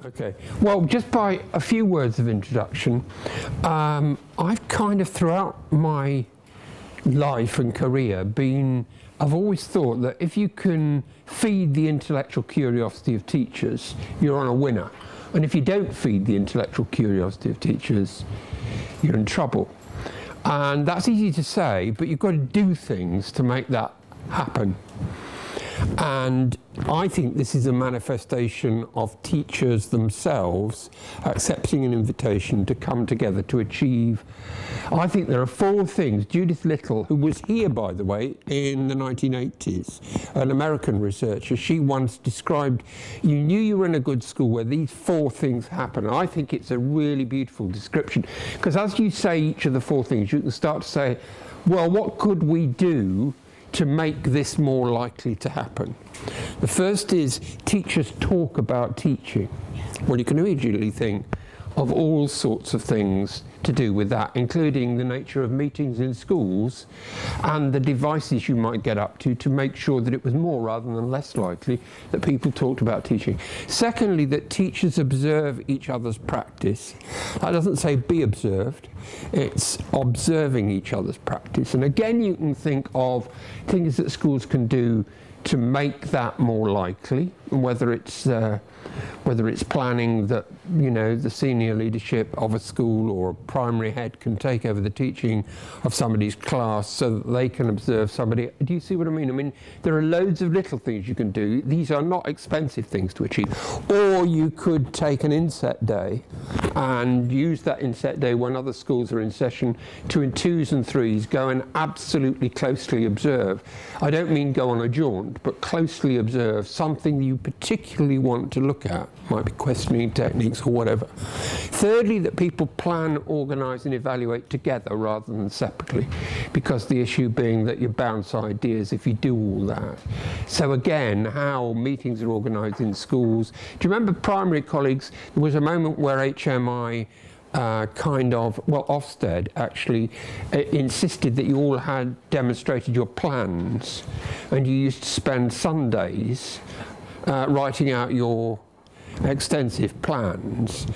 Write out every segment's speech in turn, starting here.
Okay, well, just by a few words of introduction, I've kind of throughout my life and career I've always thought that if you can feed the intellectual curiosity of teachers, you're on a winner. And if you don't feed the intellectual curiosity of teachers, you're in trouble. And that's easy to say, but you've got to do things to make that happen. And I think this is a manifestation of teachers themselves accepting an invitation to come together to achieve. I think there are 4 things. Judith Little, who was here, by the way, in the 1980s, an American researcher, she once described, you knew you were in a good school where these 4 things happen. And I think it's a really beautiful description, because as you say each of the 4 things, you can start to say, well, what could we do to make this more likely to happen? The first is teachers talk about teaching. Well, you can immediately think of all sorts of things to do with that, including the nature of meetings in schools and the devices you might get up to make sure that it was more rather than less likely that people talked about teaching. Secondly, that teachers observe each other's practice. That doesn't say be observed, it's observing each other's practice. And again, you can think of things that schools can do to make that more likely, and whether it's planning that, you know, the senior leadership of a school or a primary head can take over the teaching of somebody's class so that they can observe somebody. Do you see what I mean? I mean, there are loads of little things you can do. These are not expensive things to achieve. Or you could take an inset day and use that inset day when other schools are in session to, in 2s and 3s, go and absolutely closely observe. I don't mean go on a jaunt, but closely observe something you particularly want to look at. Might be questioning techniques or whatever. Thirdly, that people plan, organise and evaluate together rather than separately, because the issue being that you bounce ideas if you do all that. So again, how meetings are organised in schools. Do you remember primary colleagues? There was a moment where HMI Ofsted actually insisted that you all had demonstrated your plans, and you used to spend Sundays writing out your extensive plans,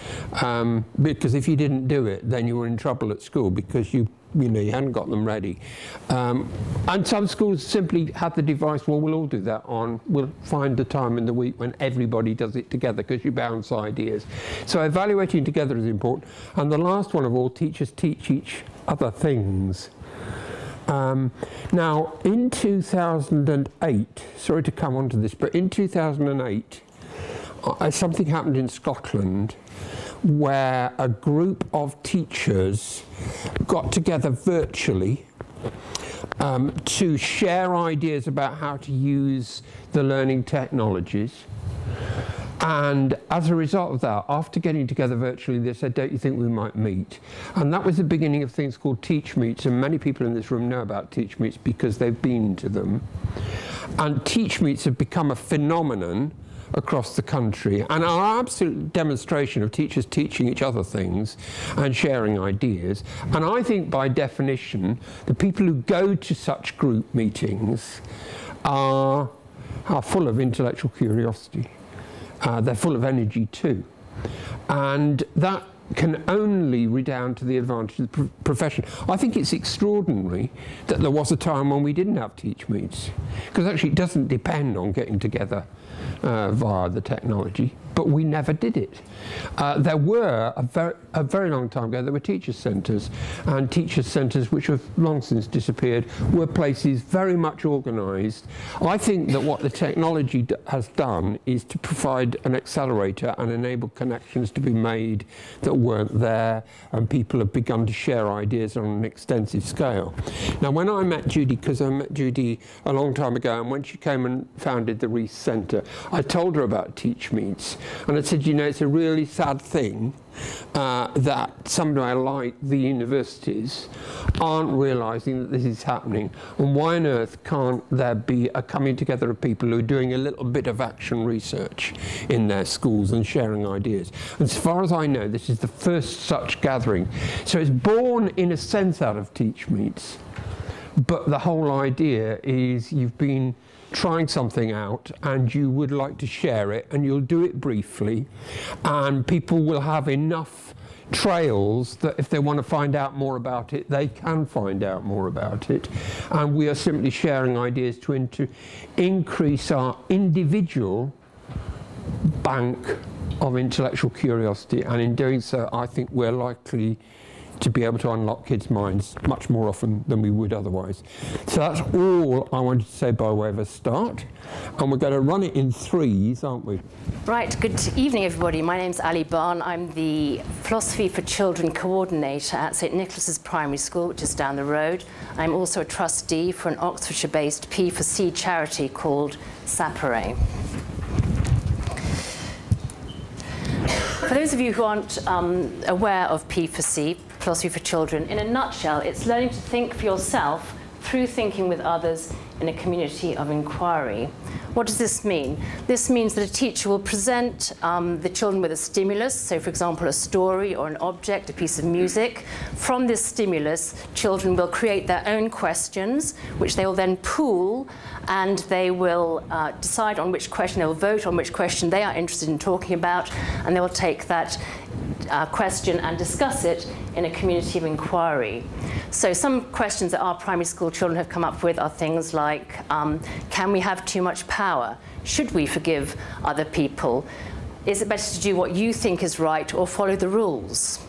because if you didn't do it, then you were in trouble at school because you hadn't got them ready. And some schools simply had the device, well, we'll all do that we'll find the time in the week when everybody does it together, because you bounce ideas. So evaluating together is important. And the last one of all, teachers teach each other things. Now, in 2008, sorry to come on to this, but in 2008, something happened in Scotland where a group of teachers got together virtually to share ideas about how to use the learning technologies. And as a result of that, after getting together virtually, they said, don't you think we might meet? And that was the beginning of things called TeachMeets, and many people in this room know about TeachMeets because they've been to them. And TeachMeets have become a phenomenon across the country, and are absolute demonstration of teachers teaching each other things and sharing ideas. And I think by definition, the people who go to such group meetings are full of intellectual curiosity. They're full of energy too. And that can only redound to the advantage of the profession. I think it's extraordinary that there was a time when we didn't have TeachMeets, because actually it doesn't depend on getting together via the technology, but we never did it. There were, a very long time ago, there were teacher centres, and teacher centres, which have long since disappeared, were places very much organised. I think that what the technology has done is to provide an accelerator and enable connections to be made that weren't there, and people have begun to share ideas on an extensive scale. Now, when I met Judy, because I met Judy a long time ago, and when she came and founded the Rees Centre, I told her about TeachMeets, and I said, you know, it's a really sad thing that somewhere like the universities aren't realising that this is happening, and why on earth can't there be a coming together of people who are doing a little bit of action research in their schools and sharing ideas. And as far as I know, this is the first such gathering. So it's born in a sense out of TeachMeets, but the whole idea is you've been trying something out and you would like to share it, and you'll do it briefly, and people will have enough trails that if they want to find out more about it, they can find out more about it. And we are simply sharing ideas to increase our individual bank of intellectual curiosity, and in doing so I think we're likely to be able to unlock kids' minds much more often than we would otherwise. So that's all I wanted to say by way of a start, and we're going to run it in threes, aren't we? Right, good evening everybody. My name's Ali Barn. I'm the Philosophy for Children Coordinator at St Nicholas's Primary School, which is down the road. I'm also a trustee for an Oxfordshire-based P4C charity called Sapere. For those of you who aren't aware of P4C, Philosophy for Children, in a nutshell, it's learning to think for yourself through thinking with others in a community of inquiry. What does this mean? This means that a teacher will present the children with a stimulus, so for example a story or an object, a piece of music. From this stimulus, children will create their own questions, which they will then pool, and they will decide on which question, they will vote on which question they are interested in talking about, and they will take that question and discuss it in a community of inquiry. So some questions that our primary school children have come up with are things like, can we have too much power? Should we forgive other people? Is it better to do what you think is right or follow the rules?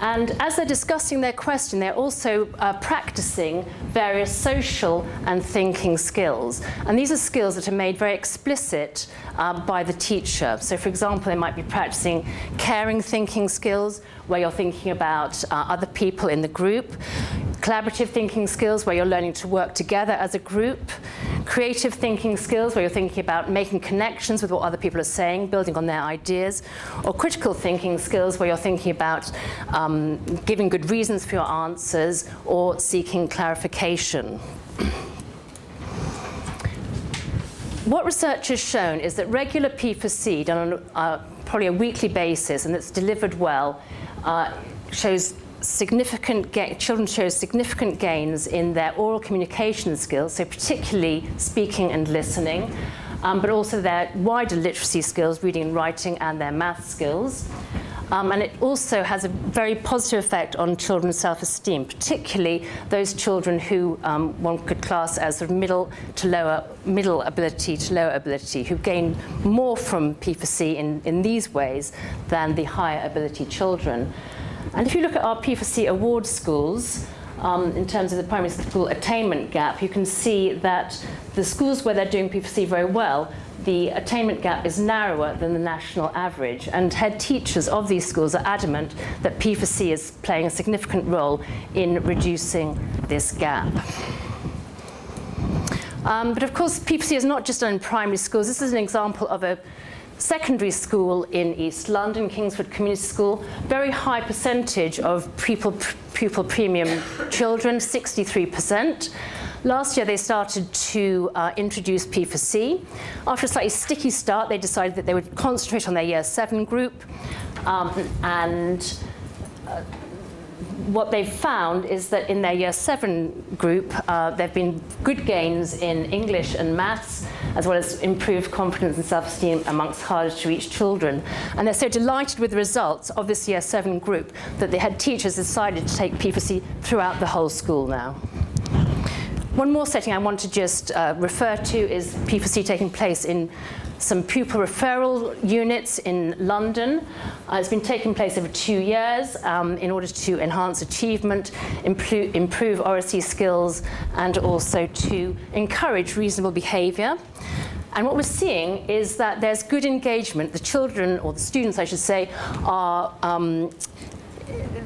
And as they're discussing their question, they're also practicing various social and thinking skills. And these are skills that are made very explicit by the teacher. So for example, they might be practicing caring thinking skills, where you're thinking about other people in the group. Collaborative thinking skills, where you're learning to work together as a group. Creative thinking skills, where you're thinking about making connections with what other people are saying, building on their ideas. Or critical thinking skills, where you're thinking about giving good reasons for your answers or seeking clarification. What research has shown is that regular P4C done on probably a weekly basis and that's delivered well shows children show significant gains in their oral communication skills, so particularly speaking and listening, but also their wider literacy skills, reading and writing, and their math skills. And it also has a very positive effect on children's self-esteem, particularly those children who one could class as sort of middle ability to lower ability, who gain more from P4C in these ways than the higher ability children. And if you look at our P4C award schools, in terms of the primary school attainment gap, you can see that the schools where they're doing P4C very well, the attainment gap is narrower than the national average. And head teachers of these schools are adamant that P4C is playing a significant role in reducing this gap. But of course, P4C is not just done in primary schools. This is an example of a secondary school in East London, Kingsford Community School. Very high percentage of pupil premium children, 63%. Last year they started to introduce P4C. After a slightly sticky start, they decided that they would concentrate on their Year 7 group. What they've found is that in their Year 7 group, there have been good gains in English and maths, as well as improved confidence and self-esteem amongst harder to reach children. And they're so delighted with the results of this Year 7 group that the head teachers decided to take P4C throughout the whole school now. One more setting I want to just refer to is P4C taking place in some pupil referral units in London. It's been taking place over 2 years in order to enhance achievement, improve oracy skills, and also to encourage reasonable behaviour. And what we're seeing is that there's good engagement. The children, or the students I should say, are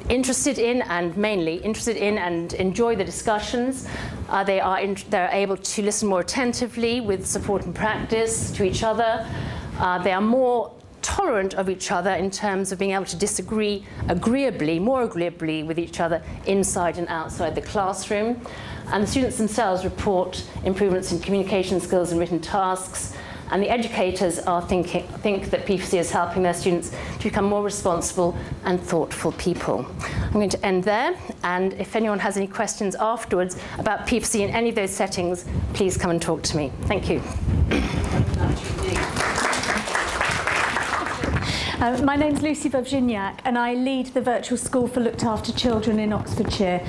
interested in and mainly interested in and enjoy the discussions. They're able to listen more attentively with support and practice to each other. They are more tolerant of each other in terms of being able to disagree more agreeably with each other inside and outside the classroom. And the students themselves report improvements in communication skills and written tasks. And the educators think that P4C is helping their students to become more responsible and thoughtful people. I'm going to end there, and if anyone has any questions afterwards about PFC in any of those settings, please come and talk to me. Thank you. My name's Lucy Vovzhiniak, and I lead the virtual school for looked after children in Oxfordshire.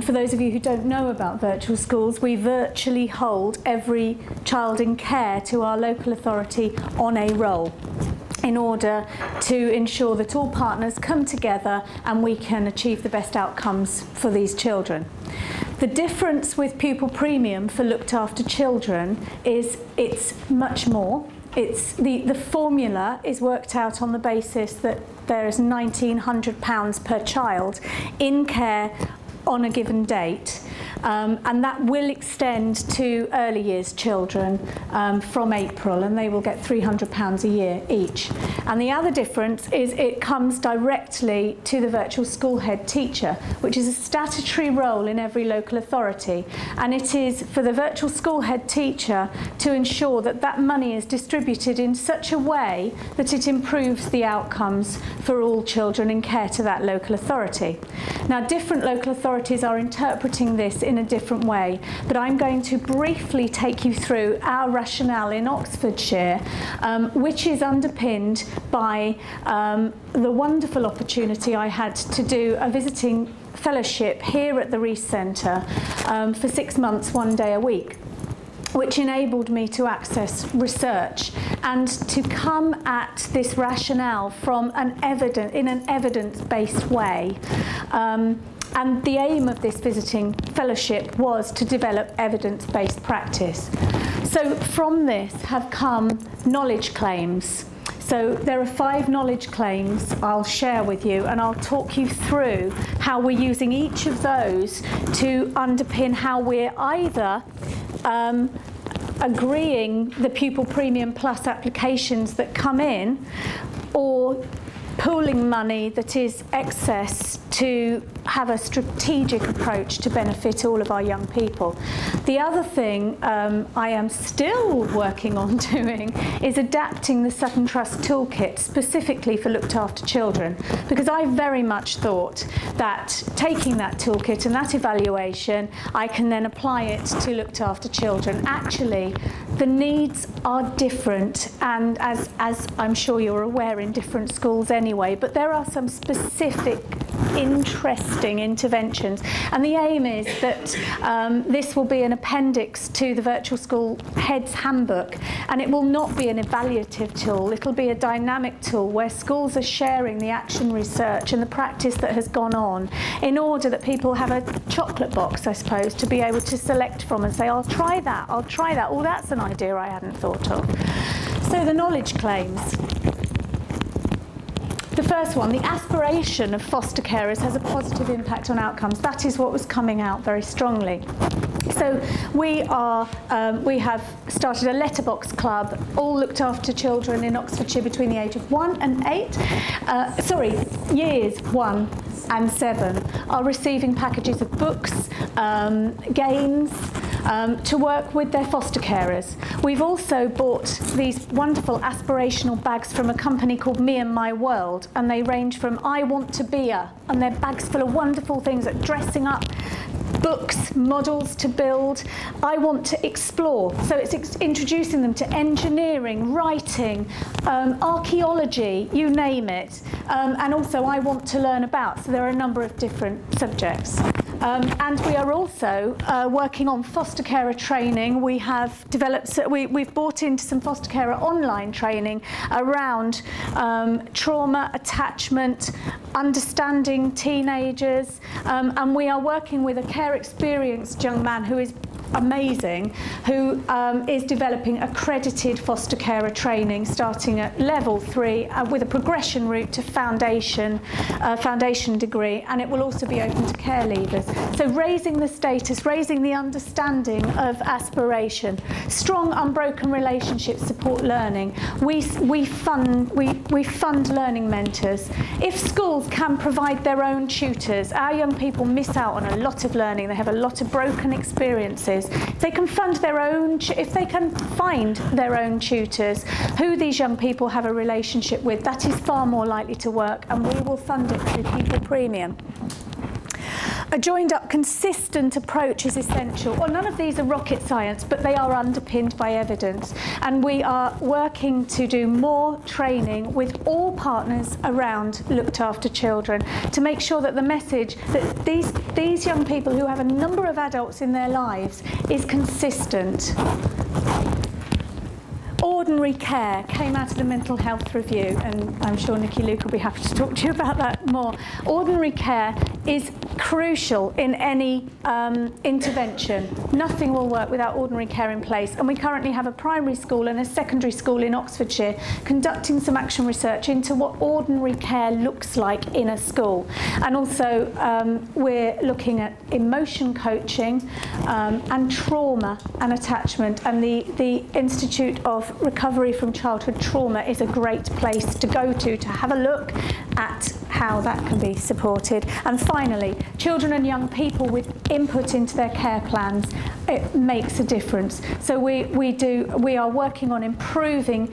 For those of you who don't know about virtual schools, we virtually hold every child in care to our local authority on a roll, in order to ensure that all partners come together and we can achieve the best outcomes for these children. The difference with Pupil Premium for looked after children is it's much more. It's the formula is worked out on the basis that there is £1,900 per child in care on a given date. And that will extend to early years children from April, and they will get £300 a year each. And the other difference is it comes directly to the virtual school head teacher, which is a statutory role in every local authority. And it is for the virtual school head teacher to ensure that that money is distributed in such a way that it improves the outcomes for all children in care to that local authority. Now, different local authorities are interpreting this in a different way, but I'm going to briefly take you through our rationale in Oxfordshire, which is underpinned by the wonderful opportunity I had to do a visiting fellowship here at the Rees Centre for 6 months, 1 day a week, which enabled me to access research and to come at this rationale from an evidence-based way. And the aim of this visiting fellowship was to develop evidence-based practice. So from this have come knowledge claims. So there are 5 knowledge claims I'll share with you, and I'll talk you through how we're using each of those to underpin how we're either agreeing the Pupil Premium Plus applications that come in, or pooling money that is excess to have a strategic approach to benefit all of our young people. The other thing I am still working on doing is adapting the Sutton Trust Toolkit specifically for looked after children, because I very much thought that taking that toolkit and that evaluation, I can then apply it to looked after children. Actually, the needs are different, and as I'm sure you're aware, in different schools anyway, but there are some specific interesting interventions, and the aim is that this will be an appendix to the virtual school head's handbook, and it will not be an evaluative tool. It'll be a dynamic tool where schools are sharing the action research and the practice that has gone on, in order that people have a chocolate box, I suppose, to be able to select from and say, I'll try that, oh, that's an idea I hadn't thought of. So the knowledge claims. The first one, the aspiration of foster carers has a positive impact on outcomes. That is what was coming out very strongly. So we have started a letterbox club, all looked after children in Oxfordshire between the age of 1 and 8. Years 1 and 7 are receiving packages of books, games, to work with their foster carers. We've also bought these wonderful aspirational bags from a company called Me and My World, and they range from I want to be a, and they're bags full of wonderful things like dressing up, books, models to build. I want to explore. So it's introducing them to engineering, writing, archaeology, you name it. And also I want to learn about. So there are a number of different subjects. And we are also working on foster carer training. We have developed, we've bought into some foster carer online training around trauma, attachment, understanding teenagers, and we are working with a care experienced young man who is amazing, who is developing accredited foster carer training starting at level 3 with a progression route to foundation degree, and it will also be open to care leavers. So raising the status, raising the understanding of aspiration, strong unbroken relationships support learning. We fund learning mentors. If schools can provide their own tutors, our young people miss out on a lot of learning. They have a lot of broken experiences. If they can fund their own, if they can find their own tutors who these young people have a relationship with, that is far more likely to work, and we will fund it through Pupil Premium. A joined-up, consistent approach is essential. Well, none of these are rocket science, but they are underpinned by evidence. And we are working to do more training with all partners around looked after children to make sure that the message that these young people who have a number of adults in their lives is consistent. Ordinary care came out of the mental health review, and I'm sure Nikki Luke will be happy to talk to you about that more. Ordinary care is crucial in any intervention. Nothing will work without ordinary care in place, and we currently have a primary school and a secondary school in Oxfordshire conducting some action research into what ordinary care looks like in a school. And also we're looking at emotion coaching and trauma and attachment, and the Institute of Recovery from Childhood Trauma is a great place to go to have a look at how that can be supported. And finally, children and young people with input into their care plans, it makes a difference. So we are working on improving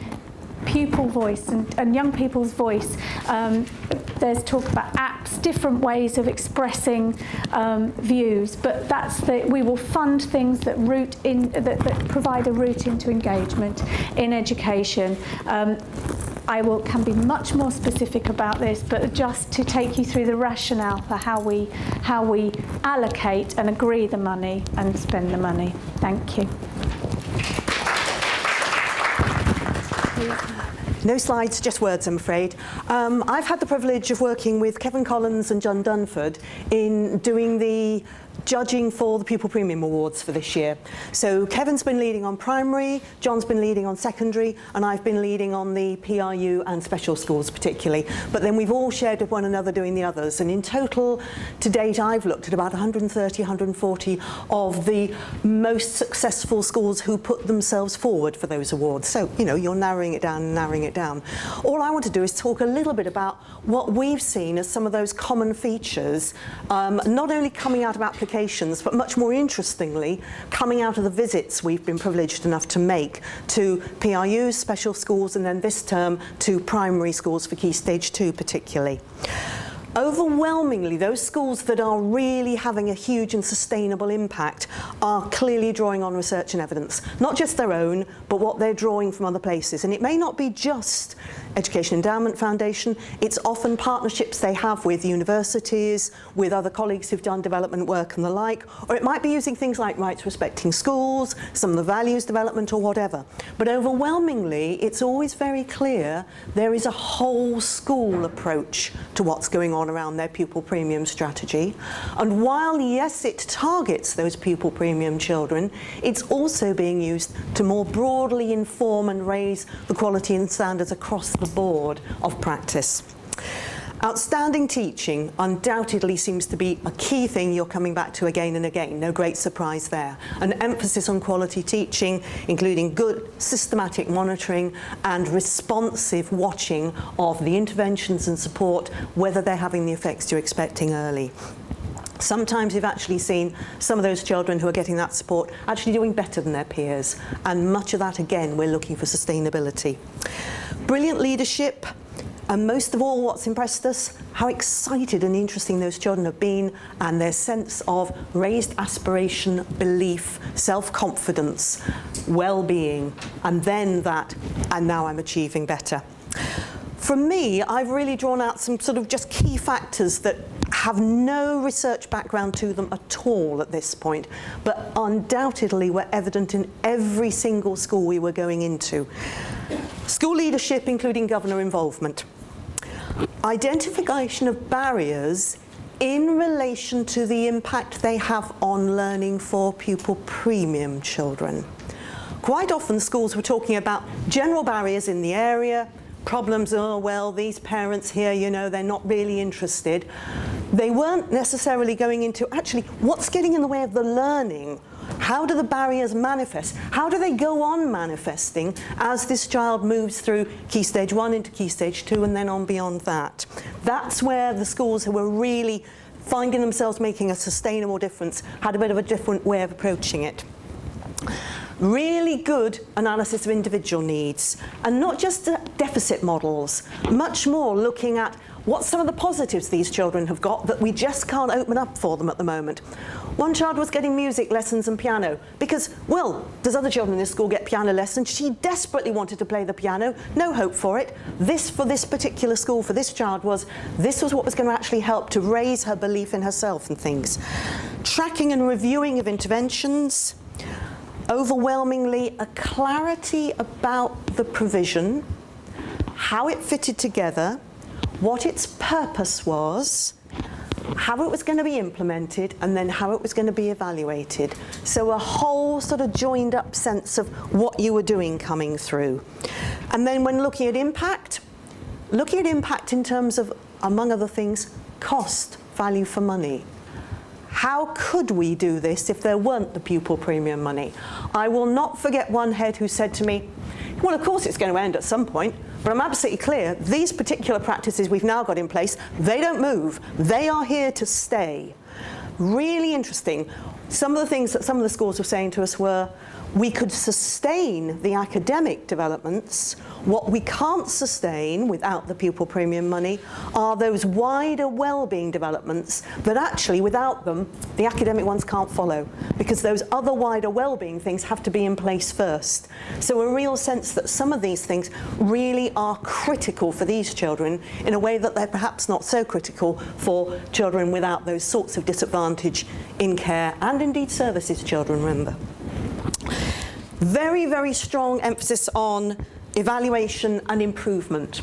pupil voice and young people's voice. There's talk about apps, different ways of expressing views, but we will fund things that that provide a route into engagement in education. Can be much more specific about this, but just to take you through the rationale for how we allocate and agree the money and spend the money. Thank you. No slides, just words, I'm afraid. I've had the privilege of working with Kevin Collins and John Dunford in doing the judging for the Pupil Premium Awards for this year. So Kevin's been leading on primary, John's been leading on secondary, and I've been leading on the PRU and special schools particularly. But then we've all shared with one another doing the others. And in total, to date, I've looked at about 130, 140 of the most successful schools who put themselves forward for those awards. So, you know, you're narrowing it down and narrowing it down. All I want to do is talk a little bit about what we've seen as some of those common features, not only coming out of applications, but much more interestingly, coming out of the visits we've been privileged enough to make to PRUs, special schools, and then this term to primary schools for Key Stage 2 particularly. Overwhelmingly, those schools that are really having a huge and sustainable impact are clearly drawing on research and evidence, not just their own, but what they're drawing from other places. And it may not be just Education Endowment Foundation, it's often partnerships they have with universities, with other colleagues who've done development work and the like, or it might be using things like rights respecting schools, some of the values development or whatever. But overwhelmingly, it's always very clear there is a whole school approach to what's going on around their pupil premium strategy. And while, yes, it targets those pupil premium children, it's also being used to more broadly inform and raise the quality and standards across the board of practice. Outstanding teaching undoubtedly seems to be a key thing you're coming back to again and again, no great surprise there. An emphasis on quality teaching, including good systematic monitoring and responsive watching of the interventions and support, whether they're having the effects you're expecting early. Sometimes we've actually seen some of those children who are getting that support actually doing better than their peers, and much of that, again, we're looking for sustainability. Brilliant leadership. And most of all, what's impressed us, how excited and interesting those children have been, and their sense of raised aspiration, belief, self-confidence, well-being, and then that, and now I'm achieving better. From me, I've really drawn out some sort of just key factors that have no research background to them at all at this point, but undoubtedly were evident in every single school we were going into. School leadership, including governor involvement. Identification of barriers in relation to the impact they have on learning for pupil premium children. Quite often schools were talking about general barriers in the area, problems, oh well, these parents here, you know, they're not really interested. They weren't necessarily going into actually what's getting in the way of the learning. How do the barriers manifest? How do they go on manifesting as this child moves through Key Stage 1 into Key Stage 2 and then on beyond that? That's where the schools who were really finding themselves making a sustainable difference had a bit of a different way of approaching it. Really good analysis of individual needs, and not just deficit models, much more looking at What's some of the positives these children have got that we just can't open up for them at the moment? One child was getting music lessons and piano because, well, there's other children in this school get piano lessons. She desperately wanted to play the piano, no hope for it. This, for this particular school, for this child, this was what was going to actually help to raise her belief in herself and things. Tracking and reviewing of interventions. Overwhelmingly, a clarity about the provision, how it fitted together, what its purpose was, how it was going to be implemented, and then how it was going to be evaluated. So a whole sort of joined up sense of what you were doing coming through. And then when looking at impact in terms of, among other things, cost, value for money. How could we do this if there weren't the pupil premium money? I will not forget one head who said to me, well, of course it's going to end at some point, but I'm absolutely clear, these particular practices we've now got in place, they don't move. They are here to stay. Really interesting. Some of the things that some of the schools were saying to us were, we could sustain the academic developments. What we can't sustain without the pupil premium money are those wider wellbeing developments that actually, without them, the academic ones can't follow, because those other wider wellbeing things have to be in place first. So a real sense that some of these things really are critical for these children in a way that they're perhaps not so critical for children without those sorts of disadvantage in care and indeed services children, remember. Very, very strong emphasis on evaluation and improvement.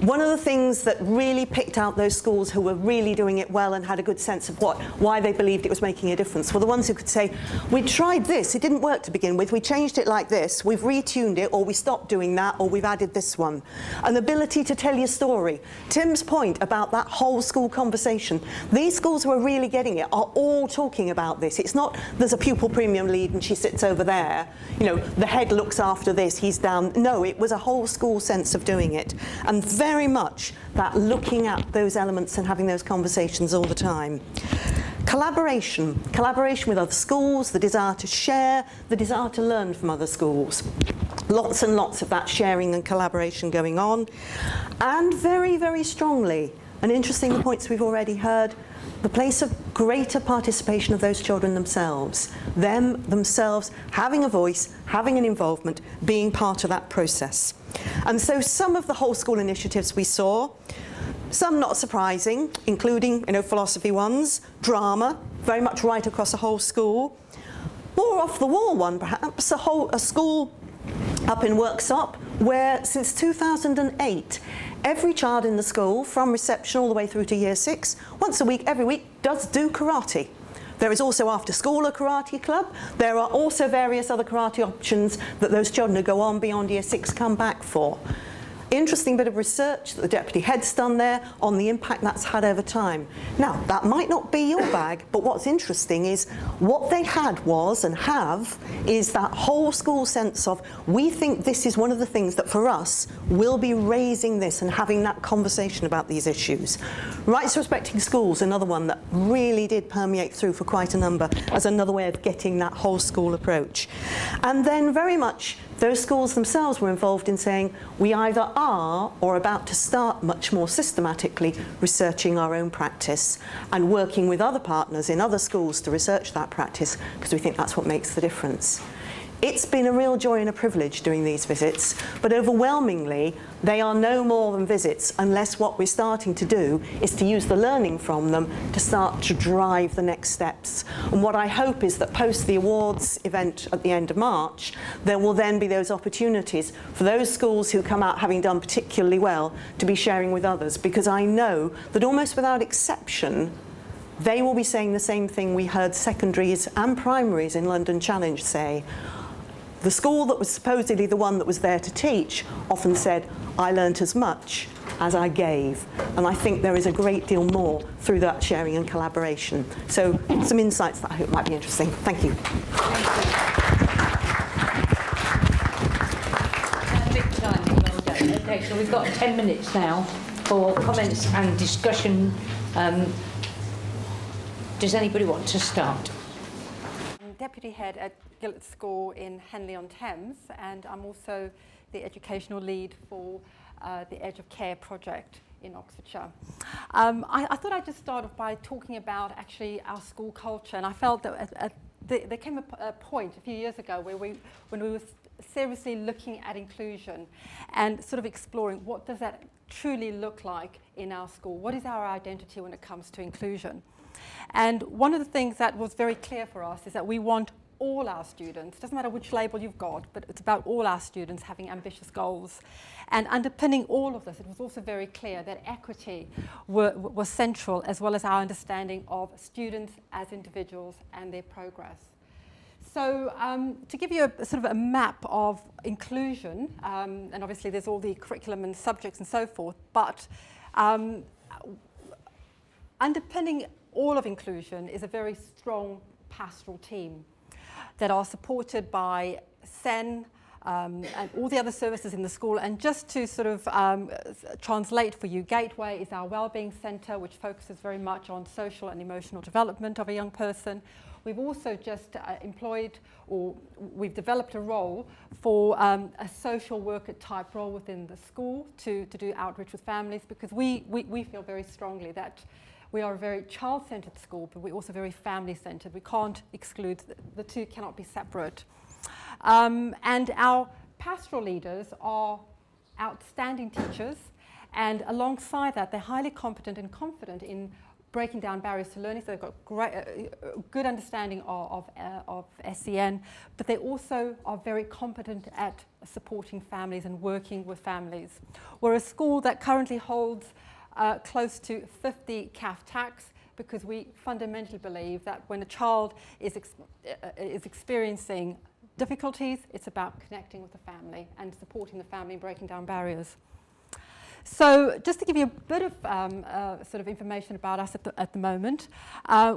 One of the things that really picked out those schools who were really doing it well and had a good sense of why they believed it was making a difference were the ones who could say, we tried this, it didn't work to begin with, we changed it like this, we've retuned it, or we stopped doing that, or we've added this one. An ability to tell your story. Tim's point about that whole school conversation. These schools who are really getting it are all talking about this. It's not, there's a pupil premium lead and she sits over there, you know, the head looks after this, he's down. No, it was a whole school sense of doing it. And very much that looking at those elements and having those conversations all the time. Collaboration with other schools, the desire to share, the desire to learn from other schools. Lots and lots of that sharing and collaboration going on. And very, very strongly, and interesting the points we've already heard, the place of greater participation of those children themselves. Themselves having a voice, having an involvement, being part of that process. And so some of the whole school initiatives we saw, some not surprising, including, you know, philosophy ones, drama, very much right across the whole school. More off the wall one perhaps, a school up in Worksop where since 2008 every child in the school from reception all the way through to year 6 once a week every week does do karate. There is also after school a karate club. There are also various other karate options that those children who go on beyond year 6 come back for. Interesting bit of research that the deputy head's done there on the impact that's had over time. Now, that might not be your bag, but what's interesting is what they had was and have is that whole school sense of, we think this is one of the things that for us will be raising this and having that conversation about these issues. Rights respecting schools, another one that really did permeate through for quite a number as another way of getting that whole school approach. And then very much those schools themselves were involved in saying we either are or about to start much more systematically researching our own practice and working with other partners in other schools to research that practice because we think that's what makes the difference. It's been a real joy and a privilege doing these visits, but overwhelmingly they are no more than visits unless what we're starting to do is to use the learning from them to start to drive the next steps. And what I hope is that post the awards event at the end of March, there will then be those opportunities for those schools who come out having done particularly well to be sharing with others, because I know that almost without exception they will be saying the same thing we heard secondaries and primaries in London Challenge say. The school that was supposedly the one that was there to teach often said, I learnt as much as I gave. And I think there is a great deal more through that sharing and collaboration. So some insights that I hope might be interesting. Thank you. Big time, well done. Okay, so we've got 10 minutes now for comments and discussion. Does anybody want to start? Deputy Head at Gillett School in Henley-on-Thames, and I'm also the educational lead for the Edge of Care project in Oxfordshire. I thought I'd just start off by talking about actually our school culture, and I felt that there came a point a few years ago where when we were seriously looking at inclusion and sort of exploring what does that truly look like in our school, what is our identity when it comes to inclusion. And one of the things that was very clear for us is that we want all our students, doesn't matter which label you've got, but it's about all our students having ambitious goals. And underpinning all of this, it was also very clear that equity was central, as well as our understanding of students as individuals and their progress. So to give you a sort of a map of inclusion, and obviously there's all the curriculum and subjects and so forth, but underpinning all of inclusion is a very strong pastoral team that are supported by SEN and all the other services in the school. And just to sort of translate for you, Gateway is our Wellbeing Centre, which focuses very much on social and emotional development of a young person. We've also just employed, or we've developed a role for a social worker type role within the school to do outreach with families, because we feel very strongly that we are a very child-centred school, but we're also very family-centred. We can't exclude, the two cannot be separate. And our pastoral leaders are outstanding teachers, and alongside that, they're highly competent and confident in breaking down barriers to learning. So they've got good understanding of SEN, but they also are very competent at supporting families and working with families. We're a school that currently holds close to 50 CAF tax, because we fundamentally believe that when a child is experiencing difficulties, it's about connecting with the family and supporting the family and breaking down barriers. So just to give you a bit of sort of information about us at the moment,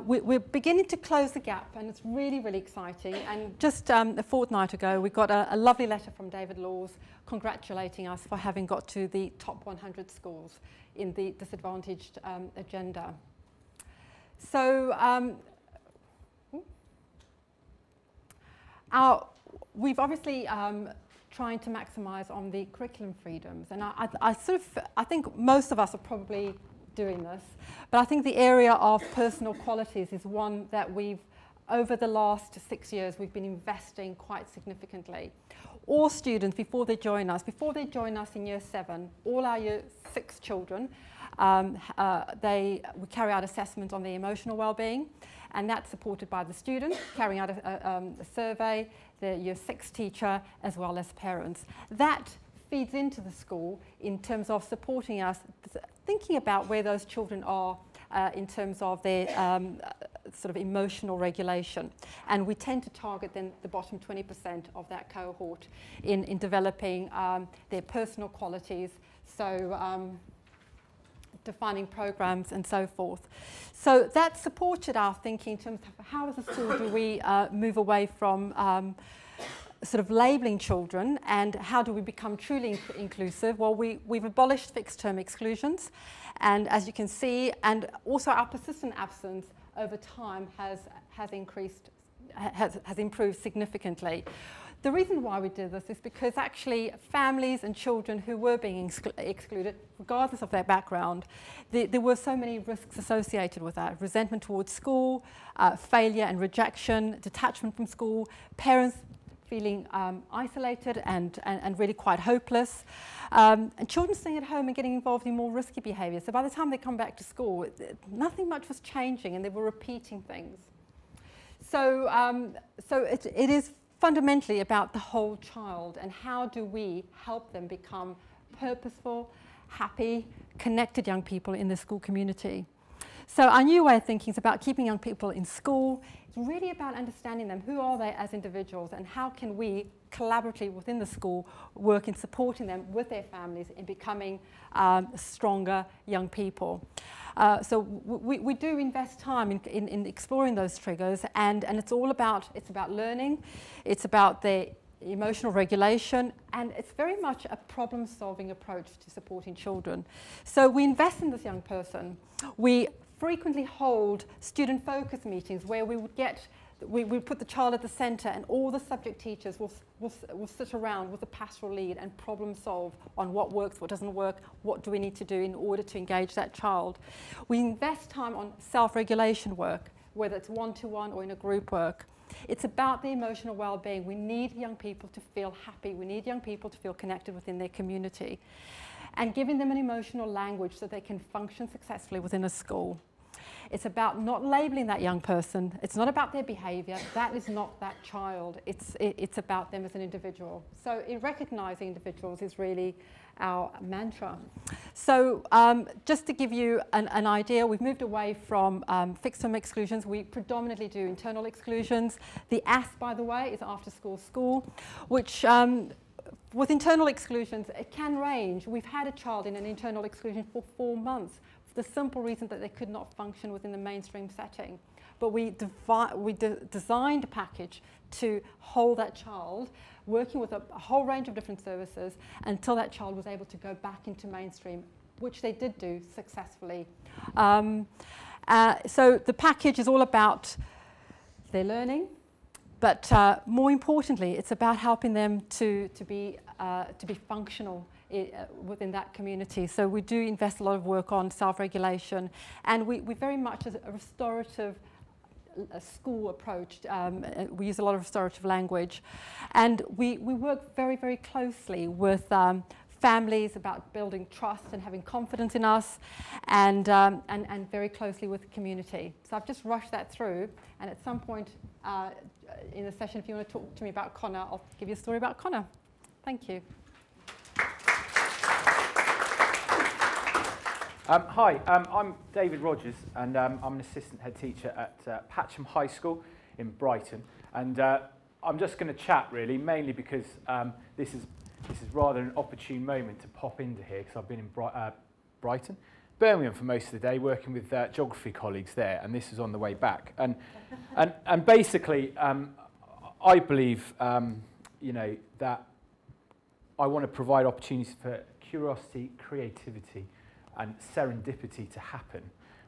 we're beginning to close the gap, and it's really, really exciting. And just a fortnight ago, we got a lovely letter from David Laws congratulating us for having got to the top 100 schools in the disadvantaged agenda. So we've obviously trying to maximise on the curriculum freedoms, and I think most of us are probably doing this, but I think the area of personal qualities is one that we've, over the last 6 years, we've been investing quite significantly. All students, before they join us in year 7, all our year 6 children, we carry out assessments on their emotional well-being, and that's supported by the student carrying out a survey, the year 6 teacher, as well as parents. That feeds into the school in terms of supporting us, thinking about where those children are in terms of their sort of emotional regulation. And we tend to target then the bottom 20% of that cohort in developing their personal qualities, so defining programs and so forth. So that supported our thinking in terms of how as a school do we move away from sort of labelling children, and how do we become truly inclusive? Well, we've abolished fixed term exclusions, and as you can see, and also our persistent absence over time has improved significantly. The reason why we did this is because actually families and children who were being excluded, regardless of their background, there were so many risks associated with that. Resentment towards school, failure and rejection, detachment from school, parents feeling isolated and really quite hopeless, and children staying at home and getting involved in more risky behaviour. So by the time they come back to school, nothing much was changing, and they were repeating things. So, it is fundamentally about the whole child, and how do we help them become purposeful, happy, connected young people in the school community. So our new way of thinking is about keeping young people in school. It's really about understanding them, who are they as individuals, and how can we collaboratively within the school work in supporting them with their families in becoming stronger young people. So we do invest time in exploring those triggers, and it's about learning, it's about their emotional regulation, and it's very much a problem-solving approach to supporting children. So we invest in this young person. We frequently hold student focus meetings where we would get we put the child at the centre, and all the subject teachers will sit around with the pastoral lead and problem solve on what works, what doesn't work, what do we need to do in order to engage that child. We invest time on self-regulation work, whether it's one-to-one or in a group work. It's about the emotional well-being. We need young people to feel happy. We need young people to feel connected within their community, and giving them an emotional language so they can function successfully within a school. It's about not labelling that young person. It's not about their behaviour. That is not that child. It's about them as an individual. So in recognising individuals is really our mantra. So just to give you an idea, we've moved away from fixed term exclusions. We predominantly do internal exclusions. The AS, by the way, is after school, which with internal exclusions, it can range. We've had a child in an internal exclusion for 4 months for the simple reason that they could not function within the mainstream setting. But we designed a package to hold that child, working with a whole range of different services until that child was able to go back into mainstream, which they did do successfully. So the package is all about their learning, but more importantly, it's about helping them to be functional within that community. So we do invest a lot of work on self-regulation, and we very much as a restorative school approach. We use a lot of restorative language, and we work very, very closely with families about building trust and having confidence in us, and very closely with the community. So I've just rushed that through, and at some point in the session, if you want to talk to me about Connor, I'll give you a story about Connor. Thank you. Hi, I'm David Rogers, and I'm an assistant head teacher at Patcham High School in Brighton. And I'm just going to chat really, mainly because this is rather an opportune moment to pop into here, because I've been in Brighton, Birmingham for most of the day, working with geography colleagues there, and this is on the way back. And basically, I believe you know, that I want to provide opportunities for curiosity, creativity, and serendipity to happen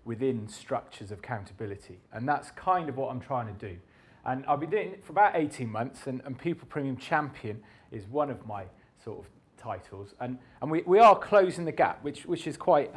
within structures of accountability. And that's kind of what I'm trying to do. And I've been doing it for about 18 months, and Pupil Premium Champion is one of my sort of titles. And we are closing the gap, which is quite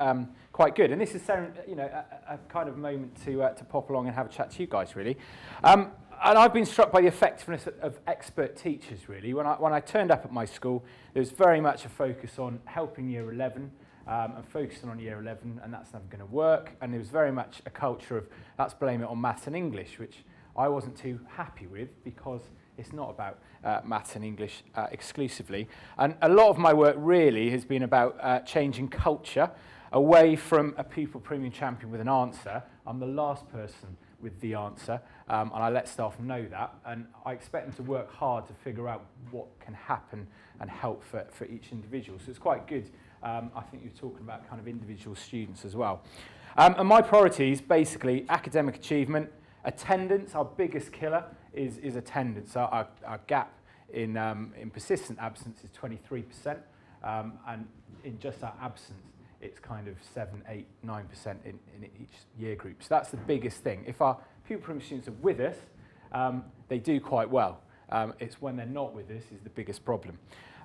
good. And this is, you know, a kind of moment to pop along and have a chat to you guys, really. And I've been struck by the effectiveness of expert teachers, really. When I turned up at my school, there was very much a focus on helping Year 11, and focusing on Year 11, and that's never going to work. And there was very much a culture of, let's blame it on maths and English, which I wasn't too happy with, because it's not about maths and English exclusively. And a lot of my work really has been about changing culture away from a Pupil Premium Champion with an answer. I'm the last person with the answer, and I let staff know that, and I expect them to work hard to figure out what can happen and help for each individual. So it's quite good. I think you're talking about kind of individual students as well. And my priorities, basically, academic achievement, attendance. Our biggest killer is attendance. Our gap in persistent absence is 23%, and in just our absence, it's kind of 7, 8, 9% in each year group. So that's the biggest thing. If our pupil premium students are with us, they do quite well. It's when they're not with us is the biggest problem.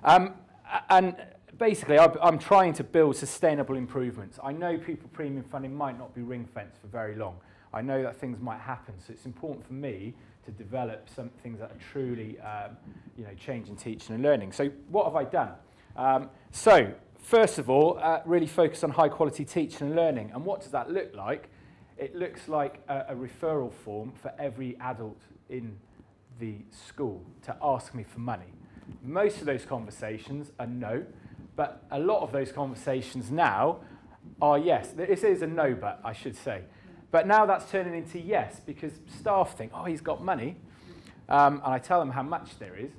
And basically, I'm trying to build sustainable improvements. I know pupil premium funding might not be ring-fenced for very long. I know that things might happen, so it's important for me to develop some things that are truly, you know, changing teaching and learning. So what have I done? So first of all, really focus on high-quality teaching and learning. And what does that look like? It looks like a referral form for every adult in the school to ask me for money. Most of those conversations are no, but a lot of those conversations now are yes. This is a no, but I should say. But now that's turning into yes, because staff think, oh, he's got money, and I tell them how much there is,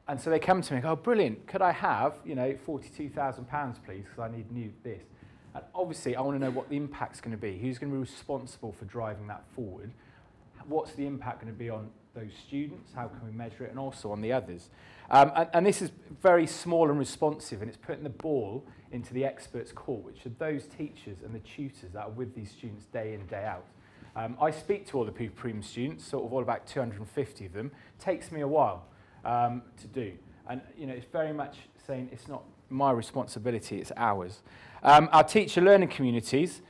and so they come to me and go, oh, brilliant, could I have, you know, £42,000, please, because I need new this. And obviously, I want to know what the impact's going to be. Who's going to be responsible for driving that forward? What's the impact going to be on those students? How can we measure it? And also on the others. And this is very small and responsive, and it's putting the ball into the experts' court, which are those teachers and the tutors that are with these students day in, day out. I speak to all the Pupil Premium students, sort of all about 250 of them. It takes me a while to do. And you know, it's very much saying it's not my responsibility, it's ours. Our teacher learning communities,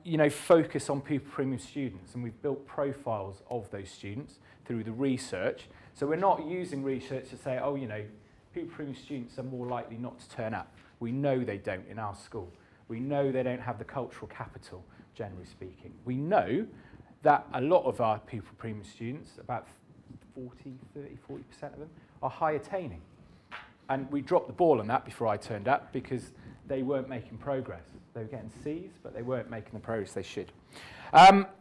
you know, focus on Pupil Premium students, and we've built profiles of those students through the research. So we're not using research to say, oh, you know, Pupil Premium students are more likely not to turn up. We know they don't in our school. We know they don't have the cultural capital, generally speaking. We know that a lot of our Pupil Premium students, about 40% of them, are high attaining. And we dropped the ball on that before I turned up because they weren't making progress. They were getting C's, but they weren't making the progress they should.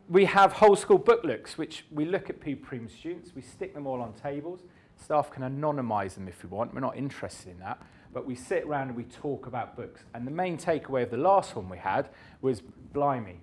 We have whole school booklets, which we look at Pupil Premium students, we stick them all on tables. Staff can anonymise them if we want. We're not interested in that. But we sit around and we talk about books. And the main takeaway of the last one we had was, blimey,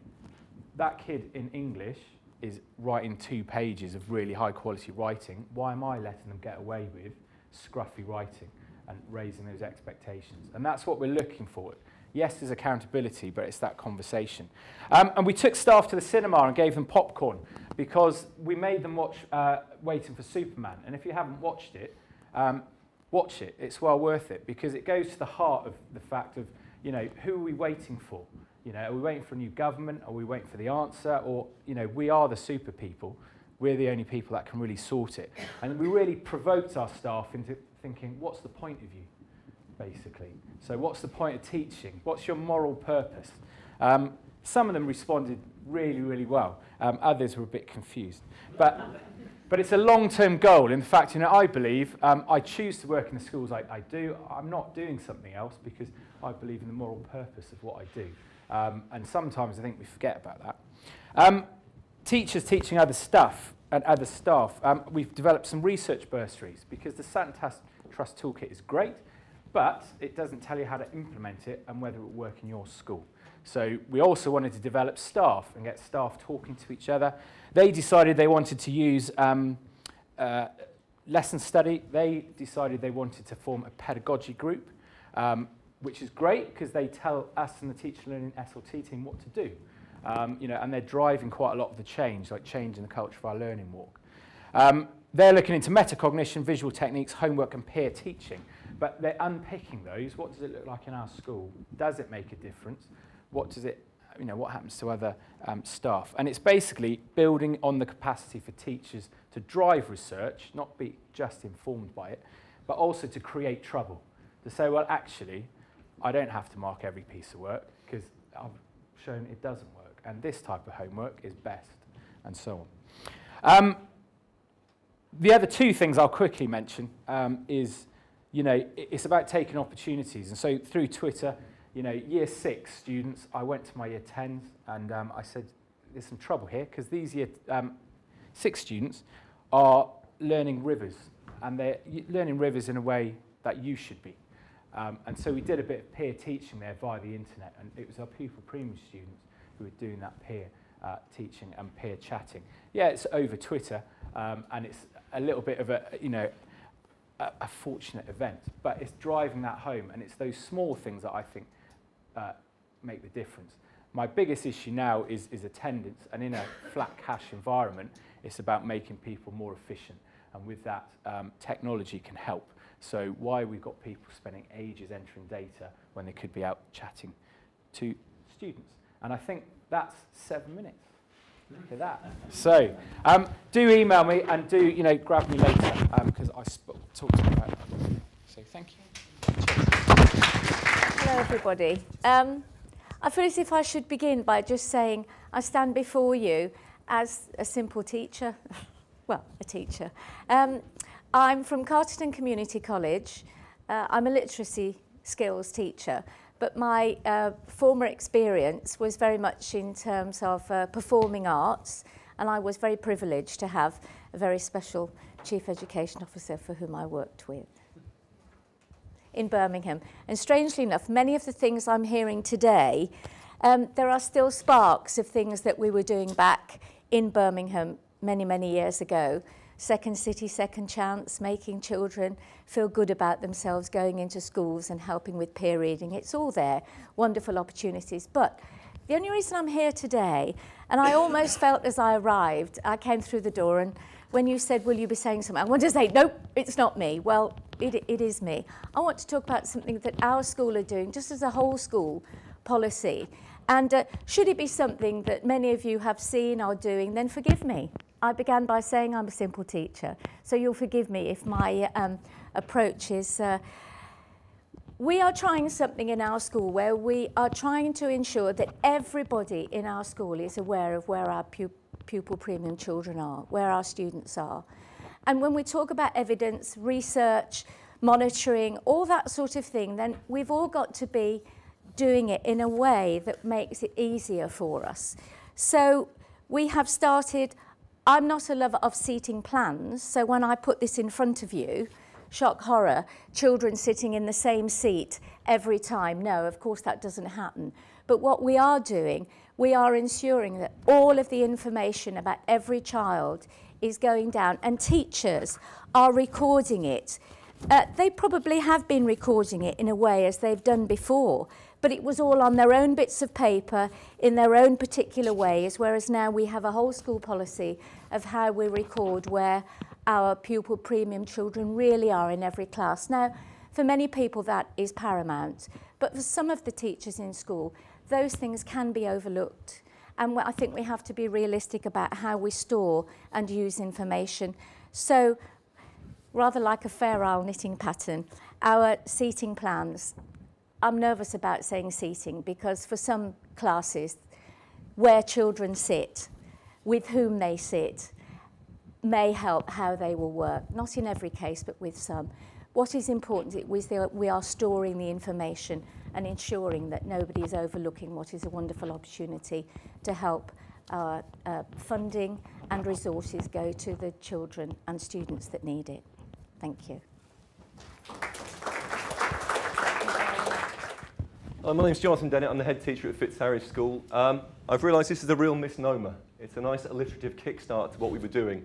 that kid in English is writing 2 pages of really high quality writing. Why am I letting them get away with scruffy writing and raising those expectations? And that's what we're looking for. Yes, there's accountability, but it's that conversation. And we took staff to the cinema and gave them popcorn because we made them watch Waiting for Superman. And if you haven't watched it, watch it. It's well worth it because it goes to the heart of the fact of, you know, who are we waiting for? You know, are we waiting for a new government? Are we waiting for the answer? Or, you know, we are the super people. We're the only people that can really sort it. And we really provoked our staff into thinking, what's the point of you, basically? So what's the point of teaching? What's your moral purpose? Some of them responded really, really well. Others were a bit confused. But it's a long-term goal. In fact, you know, I believe I choose to work in the schools I do. I'm not doing something else because I believe in the moral purpose of what I do. And sometimes I think we forget about that. Teachers teaching other stuff and other staff. We've developed some research bursaries because the Sutton Trust Toolkit is great, but it doesn't tell you how to implement it and whether it will work in your school. So we also wanted to develop staff and get staff talking to each other. They decided they wanted to use lesson study. They decided they wanted to form a pedagogy group, which is great because they tell us and the teacher learning SLT team what to do. You know, and they're driving quite a lot of the change, like changing the culture of our learning walk. They're looking into metacognition, visual techniques, homework and peer teaching. But they're unpicking those. What does it look like in our school? Does it make a difference? What does it, you know, what happens to other staff? And it's basically building on the capacity for teachers to drive research, not be just informed by it, but also to create trouble. To say, well, actually, I don't have to mark every piece of work because I've shown it doesn't work. And this type of homework is best, and so on. The other 2 things I'll quickly mention is, you know, it's about taking opportunities. And so through Twitter, you know, year 6 students, I went to my year 10s and I said, there's some trouble here because these year 6 students are learning rivers and they're learning rivers in a way that you should be. And so we did a bit of peer teaching there via the internet, and it was our Pupil Premium students who were doing that peer teaching and peer chatting. Yeah, it's over Twitter, and it's a little bit of a, you know, a fortunate event, but it's driving that home, and it's those small things that I think make the difference. My biggest issue now is attendance, and in a flat cash environment, it's about making people more efficient, and with that, technology can help. So why we've got people spending ages entering data when they could be out chatting to students. And I think that's 7 minutes. Look at that. So do email me and do, you know, grab me later because I talked to you about that. So thank you. Hello everybody. I feel as if I should begin by just saying I stand before you as a simple teacher. Well, a teacher. I'm from Carterton Community College. I'm a literacy skills teacher, but my former experience was very much in terms of performing arts, and I was very privileged to have a very special Chief Education Officer for whom I worked with in Birmingham. And strangely enough, many of the things I'm hearing today, there are still sparks of things that we were doing back in Birmingham many, many years ago. Second City, Second Chance, making children feel good about themselves, going into schools and helping with peer reading. It's all there, wonderful opportunities. But The only reason I'm here today, and I almost felt as I arrived, I came through the door, and when you said, will you be saying something, I wanted to say, nope, it's not me. Well, it is me. I want to talk about something that our school are doing, just as a whole school policy. And should it be something that many of you have seen or doing, then forgive me. I began by saying I'm a simple teacher, so you'll forgive me if my approach is... we are trying something in our school where we are trying to ensure that everybody in our school is aware of where our pupil premium children are, where our students are. And when we talk about evidence, research, monitoring, all that sort of thing, then we've all got to be doing it in a way that makes it easier for us. So we have started... I'm not a lover of seating plans, so when I put this in front of you, shock horror, children sitting in the same seat every time. No, of course that doesn't happen. But what we are doing, we are ensuring that all of the information about every child is going down, and teachers are recording it. They probably have been recording it in a way as they've done before, but it was all on their own bits of paper in their own particular ways, whereas now we have a whole school policy of how we record where our pupil premium children really are in every class. Now, for many people that is paramount, but for some of the teachers in school, those things can be overlooked. And I think we have to be realistic about how we store and use information. So, rather like a Fair Isle knitting pattern, our seating plans, I'm nervous about saying seating because for some classes, where children sit, with whom they sit, may help how they will work. Not in every case, but with some. What is important is that we are storing the information and ensuring that nobody is overlooking what is a wonderful opportunity to help our funding and resources go to the children and students that need it. Thank you. My name's Jonathan Dennett. I'm the head teacher at Fitzharris School. I've realised this is a real misnomer. It's a nice alliterative kickstart to what we were doing.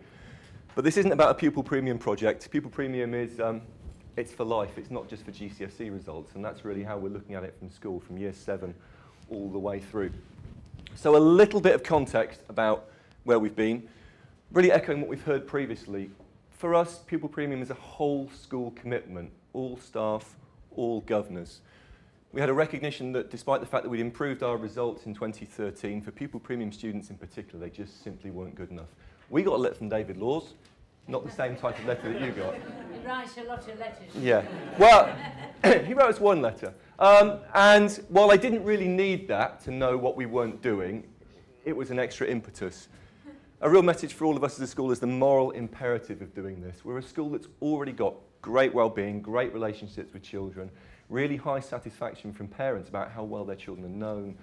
But this isn't about a pupil premium project. Pupil premium is, it's for life. It's not just for GCSE results. And that's really how we're looking at it from school, from year 7 all the way through. So a little bit of context about where we've been, really echoing what we've heard previously. For us, pupil premium is a whole school commitment, all staff, all governors. We had a recognition that despite the fact that we'd improved our results in 2013, for pupil premium students in particular, they just simply weren't good enough. We got a letter from David Laws, not the same type of letter that you got. He writes a lot of letters. Yeah. Well, he wrote us one letter. And while I didn't really need that to know what we weren't doing, it was an extra impetus. A real message for all of us as a school is the moral imperative of doing this. We're a school that's already got great well-being, great relationships with children, really high satisfaction from parents about how well their children are known,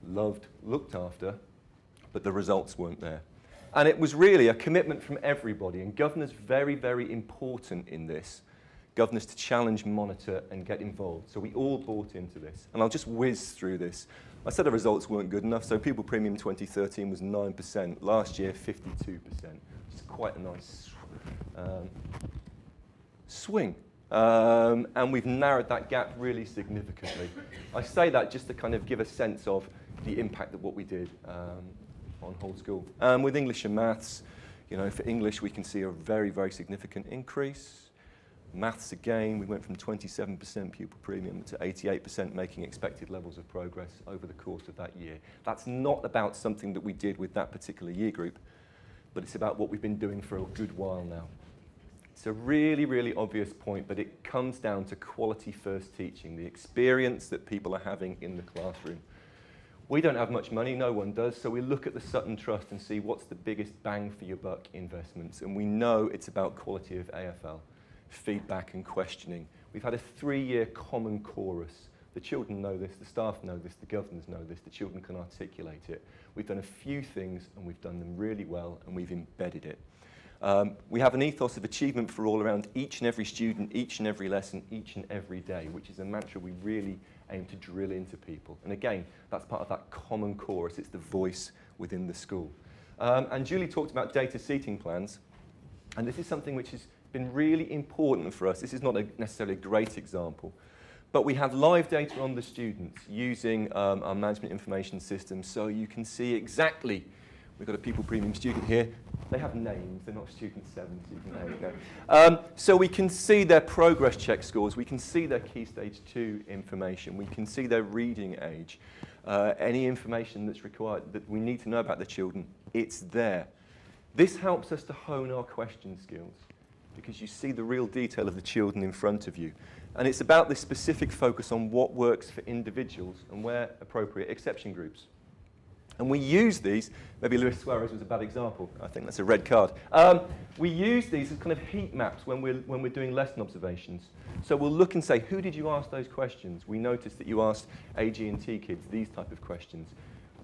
loved, looked after, but the results weren't there. And it was really a commitment from everybody, and governors very, very important in this. Governors to challenge, monitor, and get involved. So we all bought into this. And I'll just whiz through this. I said the results weren't good enough, so pupil premium 2013 was 9%. Last year, 52%. It's quite a nice swing. And we've narrowed that gap really significantly. I say that just to kind of give a sense of the impact of what we did on whole school. With English and maths, you know, for English we can see a very, very significant increase. Maths again, we went from 27% pupil premium to 88%, making expected levels of progress over the course of that year. That's not about something that we did with that particular year group, but it's about what we've been doing for a good while now. It's a really, really obvious point, but it comes down to quality first teaching, the experience that people are having in the classroom. We don't have much money, no one does, so we look at the Sutton Trust and see what's the biggest bang for your buck investments, and we know it's about quality of AFL, feedback and questioning. We've had a 3-year common chorus. The children know this, the staff know this, the governors know this, the children can articulate it. We've done a few things and we've done them really well and we've embedded it. We have an ethos of achievement for all around each and every student, each and every lesson, each and every day, which is a mantra we really aim to drill into people. And again, that's part of that common chorus. It's the voice within the school. And Julie talked about data seating plans, and this is something which has been really important for us. This is not necessarily a great example, But we have live data on the students using our management information system, so you can see exactly. We've got a Pupil Premium student here. They have names, they're not student 7, so you can, there you go. So we can see their progress check scores, we can see their Key Stage 2 information, we can see their reading age, any information that's required that we need to know about the children, it's there. This helps us to hone our question skills, because you see the real detail of the children in front of you. And it's about this specific focus on what works for individuals and where appropriate exception groups. And we use these, maybe Luis Suarez was a bad example, I think that's a red card. We use these as kind of heat maps when we're doing lesson observations. So we'll look and say, who did you ask those questions? We noticed that you asked AG&T kids these type of questions.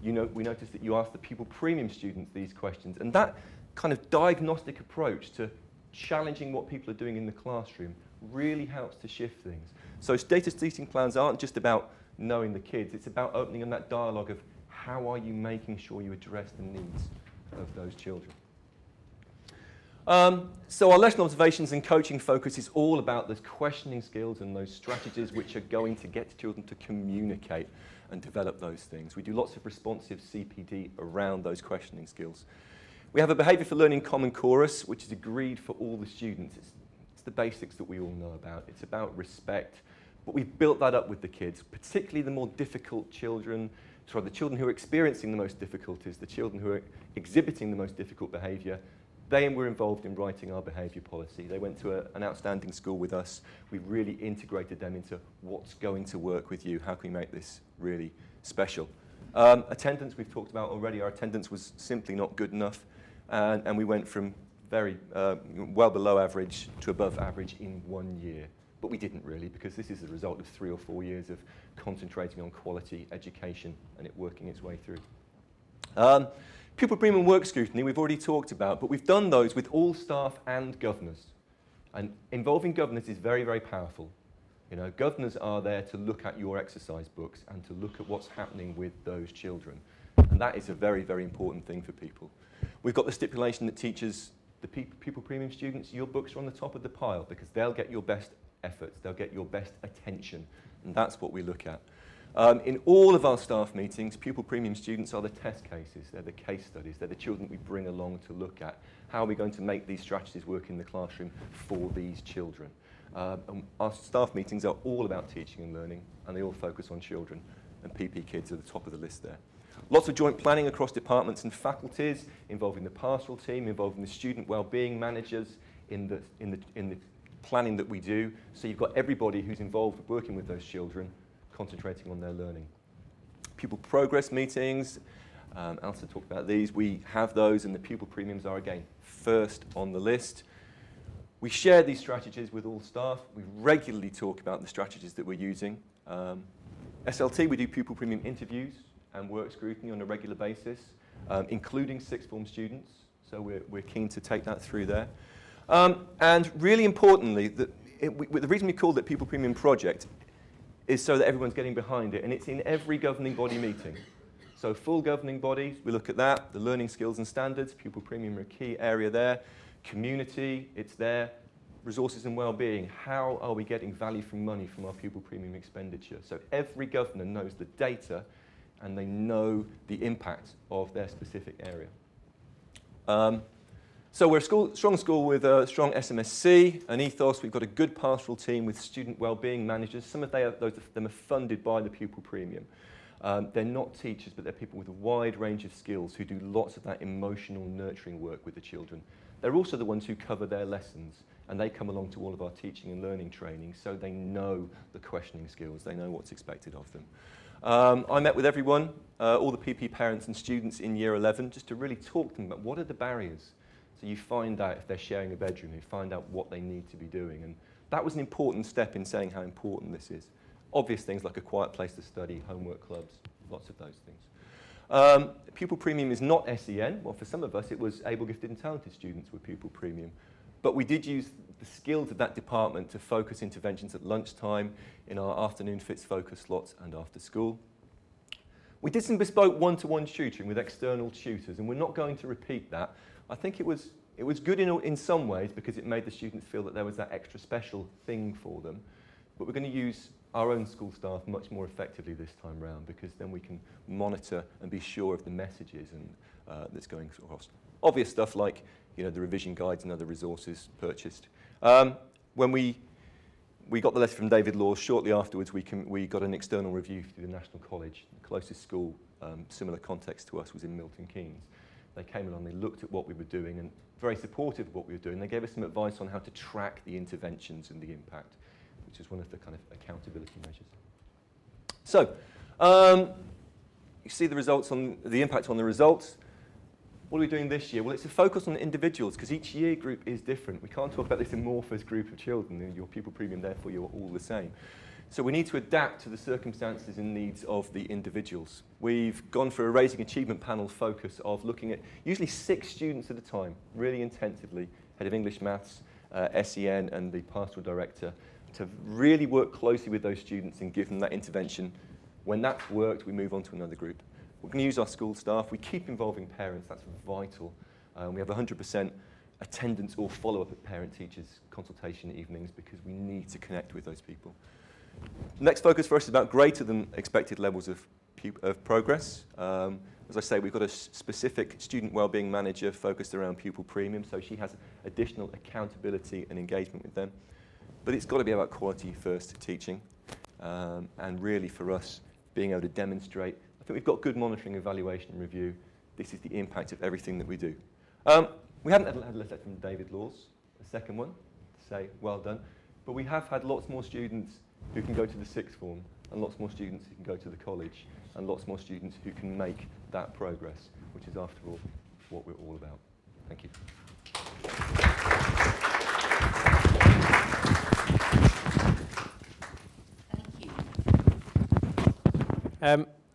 We noticed that you asked the Pupil Premium students these questions. And that kind of diagnostic approach to challenging what people are doing in the classroom really helps to shift things. So data teaching plans aren't just about knowing the kids, it's about opening on that dialogue of how are you making sure you address the needs of those children. So our lesson observations and coaching focus is all about those questioning skills and those strategies which are going to get children to communicate and develop those things. We do lots of responsive CPD around those questioning skills. We have a Behaviour for Learning Common Chorus, which is agreed for all the students. It's the basics that we all know about. It's about respect. But we've built that up with the kids, particularly the more difficult children, the children who are experiencing the most difficulties, the children who are exhibiting the most difficult behaviour. They were involved in writing our behaviour policy. They went to an outstanding school with us. We've really integrated them into what's going to work with you. How can we make this really special? Attendance, we've talked about already. Our attendance was simply not good enough. And we went from very well below average to above average in 1 year. But we didn't really, because this is the result of 3 or 4 years of concentrating on quality education and it working its way through. Pupil Premium work scrutiny we've already talked about, but we've done those with all staff and governors. And involving governors is very, very powerful. You know, governors are there to look at your exercise books and to look at what's happening with those children. And that is a very, very important thing for people. We've got the stipulation that teachers, the Pupil Premium students, your books are on the top of the pile because they'll get your best efforts, they'll get your best attention, and that's what we look at. In all of our staff meetings, Pupil Premium students are the test cases, they're the case studies, they're the children we bring along to look at. How are we going to make these strategies work in the classroom for these children? Our staff meetings are all about teaching and learning, and they all focus on children, and PP kids are the top of the list there. Lots of joint planning across departments and faculties, involving the pastoral team, involving the student wellbeing managers in the planning that we do. So you've got everybody who's involved working with those children, concentrating on their learning. Pupil progress meetings, Elsa talked about these. We have those, and the Pupil Premiums are, again, first on the list. We share these strategies with all staff. We regularly talk about the strategies that we're using. SLT, we do Pupil Premium interviews and work scrutiny on a regular basis, including sixth form students. So we're keen to take that through there. And really importantly, the reason we called it Pupil Premium Project is so that everyone's getting behind it, and it's in every governing body meeting. So full governing bodies, we look at that, the learning skills and standards, Pupil Premium are a key area there. Community, it's there. Resources and wellbeing, how are we getting value from money from our Pupil Premium expenditure? So every governor knows the data and they know the impact of their specific area. So we're a strong school with a strong SMSC, an ethos. We've got a good pastoral team with student wellbeing managers. Some of those of them are funded by the Pupil Premium. They're not teachers, but they're people with a wide range of skills who do lots of that emotional nurturing work with the children. They're also the ones who cover their lessons, and they come along to all of our teaching and learning training, so they know the questioning skills, they know what's expected of them. I met with everyone, all the PP parents and students in Year 11, just to really talk to them about what are the barriers. So you find out if they're sharing a bedroom, you find out what they need to be doing, and that was an important step in saying how important this is. Obvious things like a quiet place to study, homework clubs, lots of those things. Pupil Premium is not SEN. Well, for some of us, it was able, gifted and talented students were Pupil Premium. But we did use the skills of that department to focus interventions at lunchtime, in our afternoon fits focus slots, and after school. We did some bespoke one-to-one tutoring with external tutors, and we're not going to repeat that. I think it was good in some ways because it made the students feel that there was that extra special thing for them. But we're going to use our own school staff much more effectively this time round, because then we can monitor and be sure of the messages and that's going across. Obvious stuff like, you know, the revision guides and other resources purchased. When we got the letter from David Laws, shortly afterwards we got an external review through the National College. The closest school, similar context to us, was in Milton Keynes. They came along, they looked at what we were doing, and very supportive of what we were doing. They gave us some advice on how to track the interventions and the impact, which is one of the kind of accountability measures. So, you see the results on the impact on the results. What are we doing this year? Well, it's a focus on individuals, because each year group is different. We can't talk about this amorphous group of children. Your pupil premium, therefore, you're all the same. So we need to adapt to the circumstances and needs of the individuals. We've gone for a Raising Achievement panel focus of looking at usually 6 students at a time, really intensively, head of English, Maths, SEN, and the pastoral director, to really work closely with those students and give them that intervention. When that's worked, we move on to another group. We're going to use our school staff. We keep involving parents. That's vital. We have 100% attendance or follow-up at parent-teachers consultation evenings, because we need to connect with those people. The next focus for us is about greater than expected levels of progress. As I say, we've got a specific student wellbeing manager focused around pupil premium, so she has additional accountability and engagement with them. But it's got to be about quality first teaching, and really for us being able to demonstrate. I think we've got good monitoring, evaluation and review. This is the impact of everything that we do. We haven't had a letter from David Laws, the second one, to say well done, but we have had lots more students who can go to the 6th form, and lots more students who can go to the college, and lots more students who can make that progress, which is after all what we're all about. Thank you.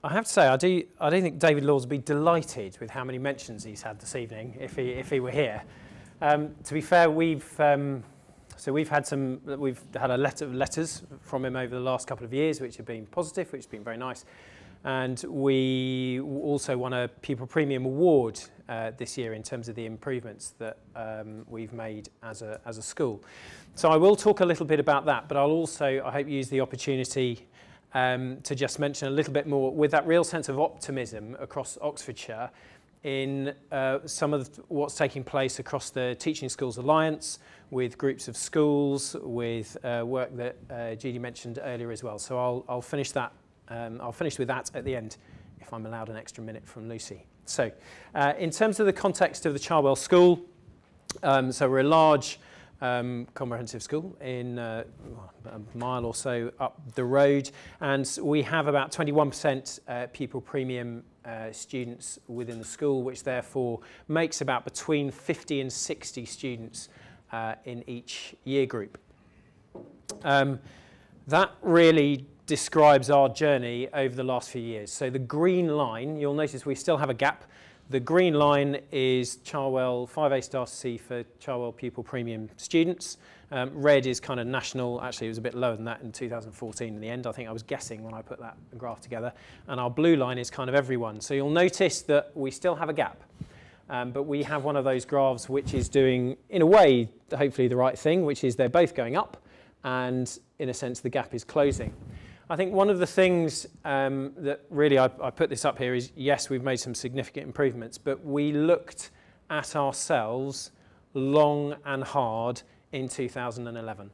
I have to say, I do think David Laws would be delighted with how many mentions he's had this evening if he were here. To be fair, we've had a letters from him over the last couple of years, which have been positive, which has been very nice. And we also won a Pupil Premium Award this year in terms of the improvements that we've made as a school. So I will talk a little bit about that, but I'll also, I hope, use the opportunity to just mention a little bit more with that real sense of optimism across Oxfordshire in some of what's taking place across the Teaching Schools Alliance, with groups of schools, with work that Judy mentioned earlier as well. So I'll finish that. I'll finish with that at the end, if I'm allowed an extra minute from Lucy. So in terms of the context of the Charwell School, so we're a large comprehensive school in a mile or so up the road, and we have about 21% pupil premium students within the school, which therefore makes about between 50 and 60 students in each year group. That really describes our journey over the last few years. So the green line, you'll notice we still have a gap. The green line is Charwell 5A star to C for Charwell pupil premium students. Red is kind of national. Actually, it was a bit lower than that in 2014 in the end. I think I was guessing when I put that graph together. And our blue line is kind of everyone. So you'll notice that we still have a gap. But we have one of those graphs which is doing, in a way, hopefully the right thing, which is they're both going up. And in a sense, the gap is closing. I think one of the things that really I put this up here is, yes, we've made some significant improvements, but we looked at ourselves long and hard in 2011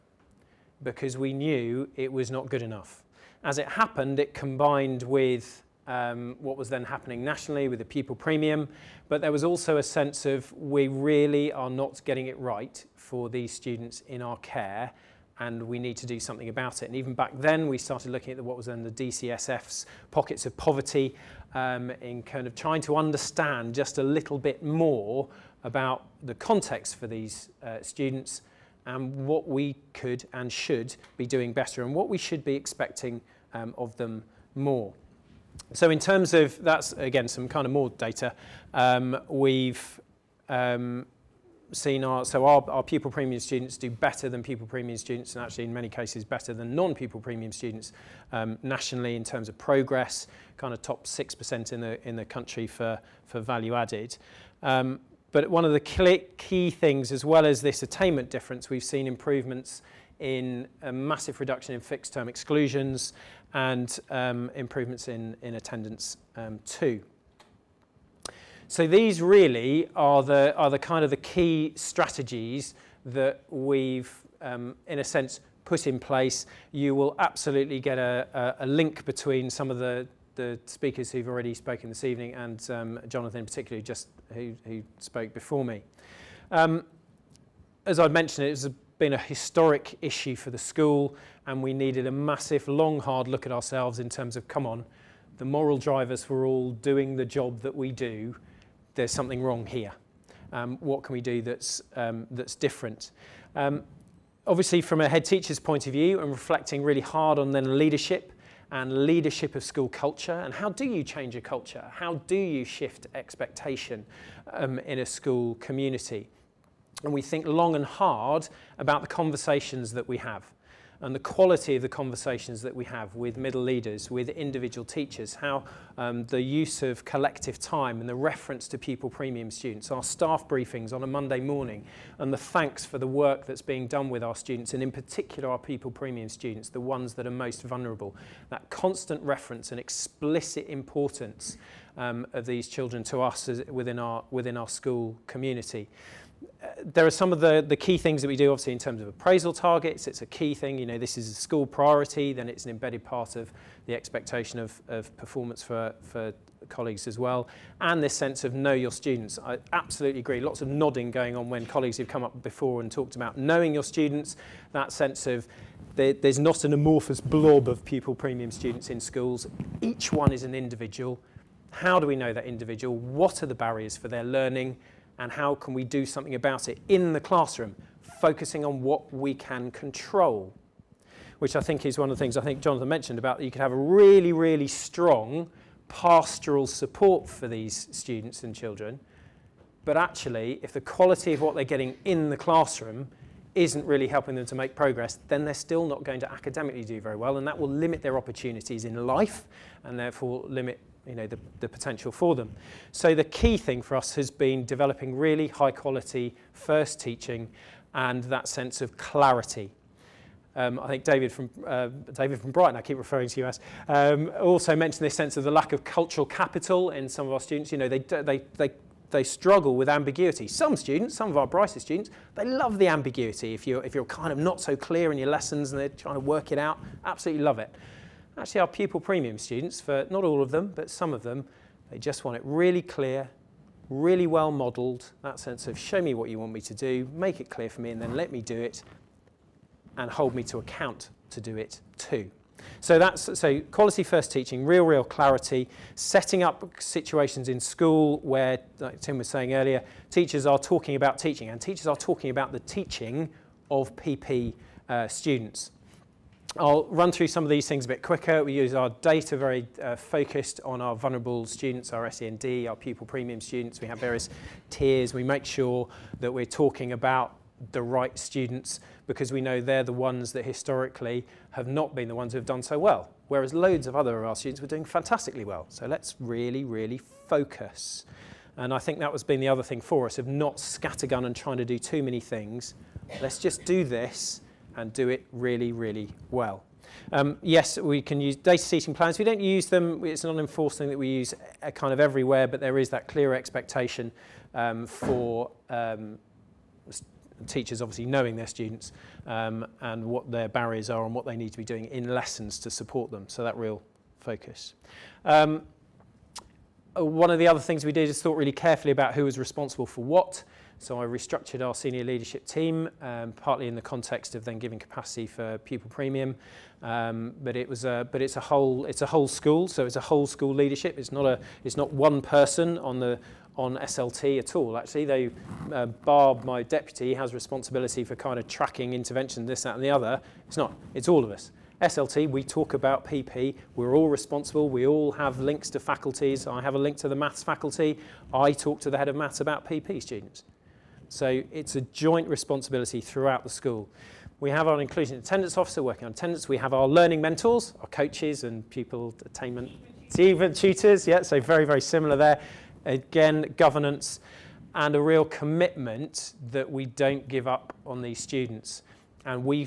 because we knew it was not good enough. As it happened, it combined with what was then happening nationally with the pupil premium, but there was also a sense of we really are not getting it right for these students in our care, and we need to do something about it. And even back then, we started looking at what was then the DCSF's pockets of poverty in kind of trying to understand just a little bit more about the context for these students and what we could and should be doing better and what we should be expecting of them more. So in terms of, that's again some kind of more data, we've seen our pupil premium students do better than pupil premium students, and actually in many cases better than non-pupil premium students nationally in terms of progress, kind of top 6% in the country for value added. But one of the key things, as well as this attainment difference, we've seen improvements in a massive reduction in fixed term exclusions and improvements in attendance too. So these really are the kind of the key strategies that we've, in a sense, put in place. You will absolutely get a link between some of the speakers who've already spoken this evening and Jonathan particularly, just who spoke before me. As I've mentioned, it's been a historic issue for the school, and we needed a massive, long, hard look at ourselves in terms of, come on, the moral drivers for all doing the job that we do, there's something wrong here. What can we do that's different? Obviously, from a head teacher's point of view, and reflecting really hard on then leadership and leadership of school culture, and how do you change a culture? How do you shift expectation in a school community? And we think long and hard about the conversations that we have and the quality of the conversations that we have with middle leaders, with individual teachers, how the use of collective time and the reference to pupil premium students, our staff briefings on a Monday morning, and the thanks for the work that's being done with our students, and in particular our pupil premium students, the ones that are most vulnerable. That constant reference and explicit importance of these children to us within our school community. There are some of the key things that we do, obviously, in terms of appraisal targets. It's a key thing. You know, this is a school priority, then it's an embedded part of the expectation of performance for colleagues as well. And this sense of know your students. I absolutely agree. Lots of nodding going on when colleagues who've come up before and talked about knowing your students, that sense of there's not an amorphous blob of pupil premium students in schools. Each one is an individual. How do we know that individual? What are the barriers for their learning? And how can we do something about it in the classroom, focusing on what we can control, which I think is one of the things I think Jonathan mentioned about you could have a really, really strong pastoral support for these students and children, but actually if the quality of what they're getting in the classroom isn't really helping them to make progress, then they're still not going to academically do very well, and that will limit their opportunities in life and therefore limit the potential for them. So the key thing for us has been developing really high quality first teaching and that sense of clarity. I think David from Brighton, I keep referring to you as, also mentioned this sense of the lack of cultural capital in some of our students. You know, they struggle with ambiguity. Some students, some of our brightest students, they love the ambiguity. If you're kind of not so clear in your lessons and they're trying to work it out, absolutely love it. Actually, our pupil premium students, for not all of them, but some of them, they just want it really clear, really well modelled, that sense of show me what you want me to do, make it clear for me, and then let me do it, and hold me to account to do it too. So quality first teaching, real clarity, setting up situations in school where, like Tim was saying earlier, teachers are talking about teaching, and teachers are talking about the teaching of PP students. I'll run through some of these things a bit quicker. We use our data very focused on our vulnerable students, our SEND, our pupil premium students. We have various tiers. We make sure that we're talking about the right students because we know they're the ones that historically have not been the ones who have done so well, whereas loads of other of our students were doing fantastically well. So let's really focus. And I think that has been the other thing for us, of not scattergun and trying to do too many things. Let's just do this and do it really well. Yes, we can use data seating plans. We don't use them. It's not an enforced thing that we use kind of everywhere, but there is that clear expectation for teachers obviously knowing their students and what their barriers are and what they need to be doing in lessons to support them. So that real focus. One of the other things we did is thought really carefully about who was responsible for what. So I restructured our senior leadership team, partly in the context of then giving capacity for pupil premium, but it's a whole school, so it's a whole school leadership. It's not one person on SLT at all. Actually, Barb, my deputy, has responsibility for kind of tracking intervention, this, that, and the other. It's not. It's all of us. SLT, we talk about PP. We're all responsible. We all have links to faculties. I have a link to the maths faculty. I talk to the head of maths about PP students. So it's a joint responsibility throughout the school. We have our inclusion attendance officer working on attendance. We have our learning mentors, our coaches and pupil attainment tutors. Yeah, so very similar there. Again, governance and a real commitment that we don't give up on these students. And we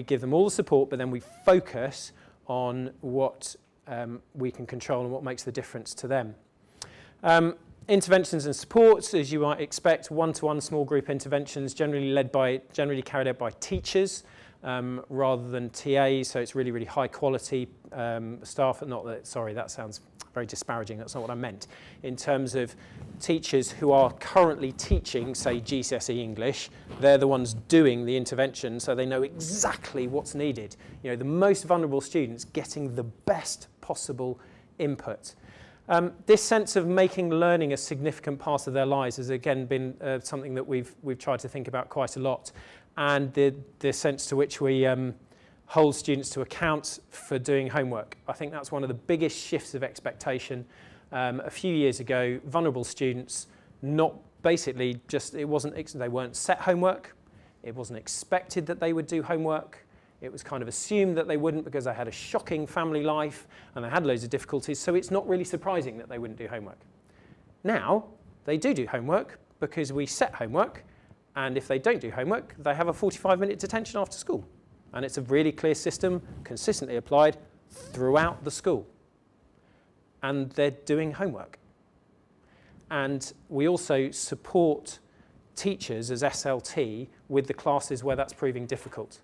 give them all the support, but then we focus on what we can control and what makes the difference to them. Interventions and supports, as you might expect, one-to-one small group interventions, generally carried out by teachers rather than TAs, so it's really, really high quality staff. Not that, sorry, that sounds very disparaging, that's not what I meant. In terms of teachers who are currently teaching, say, GCSE English, they're the ones doing the intervention, so they know exactly what's needed. You know, the most vulnerable students getting the best possible input. This sense of making learning a significant part of their lives has again been something that we've tried to think about quite a lot, and the sense to which we hold students to account for doing homework. I think that's one of the biggest shifts of expectation. A few years ago, vulnerable students, not basically just, they weren't set homework, it wasn't expected that they would do homework, it was kind of assumed that they wouldn't because they had a shocking family life and they had loads of difficulties, so it's not really surprising that they wouldn't do homework. Now, they do homework because we set homework, and if they don't do homework, they have a 45-minute detention after school. And it's a really clear system, consistently applied throughout the school. And they're doing homework. And we also support teachers as SLT with the classes where that's proving difficult.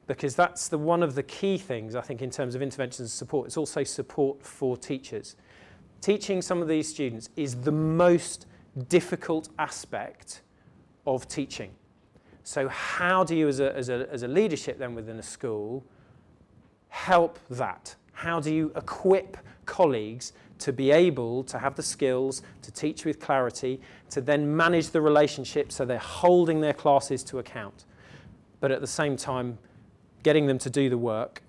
Because that's one of the key things, I think, in terms of interventions and support. It's also support for teachers. Teaching some of these students is the most difficult aspect of teaching. So how do you, as a leadership then within a school, help that? How do you equip colleagues to be able to have the skills to teach with clarity, to then manage the relationship so they're holding their classes to account, but at the same time getting them to do the work,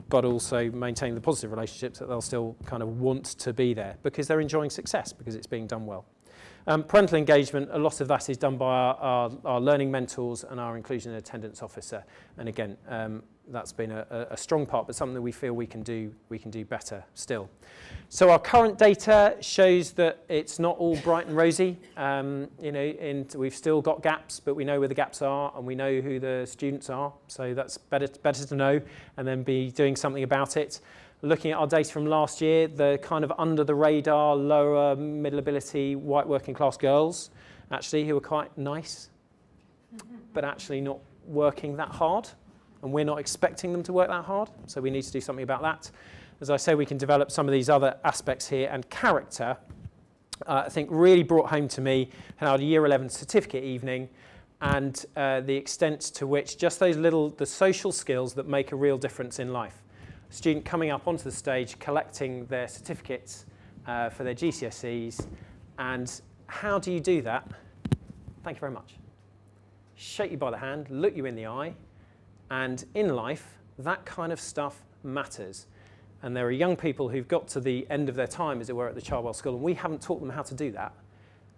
but also maintaining the positive relationships that they'll still kind of want to be there because they're enjoying success, because it's being done well. Parental engagement, a lot of that is done by our learning mentors and our inclusion and attendance officer. And again, that's been a strong part, but something that we feel we can do better still. So our current data shows that it's not all bright and rosy. You know, we've still got gaps, but we know where the gaps are and we know who the students are. So that's better to know and then be doing something about it. Looking at our data from last year, the kind of under the radar, lower middle ability, white working class girls, actually, who are quite nice, but actually not working that hard. And we're not expecting them to work that hard, so we need to do something about that. As I say, we can develop some of these other aspects here, and character, I think, really brought home to me how the Year 11 certificate evening and the extent to which just the social skills that make a real difference in life. Student coming up onto the stage, collecting their certificates for their GCSEs, and how do you do that? Thank you very much. Shake you by the hand, look you in the eye, and in life, that kind of stuff matters. And there are young people who've got to the end of their time, as it were, at the Childwell School, and we haven't taught them how to do that.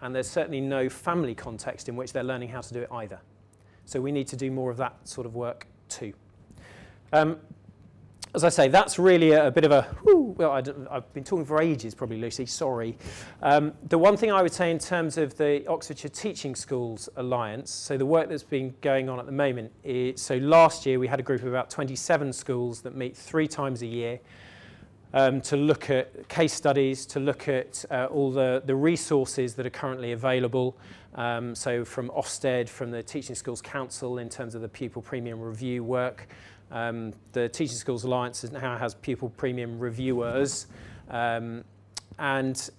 And there's certainly no family context in which they're learning how to do it either. So we need to do more of that sort of work too. As I say, that's really a bit of a, well, I've been talking for ages probably, Lucy, sorry. The one thing I would say in terms of the Oxfordshire Teaching Schools Alliance, so the work that's been going on at the moment, so last year we had a group of about 27 schools that meet 3 times a year to look at case studies, to look at all the resources that are currently available. So from Ofsted, from the Teaching Schools Council in terms of the pupil premium review work, the Teaching Schools Alliance now has pupil premium reviewers, and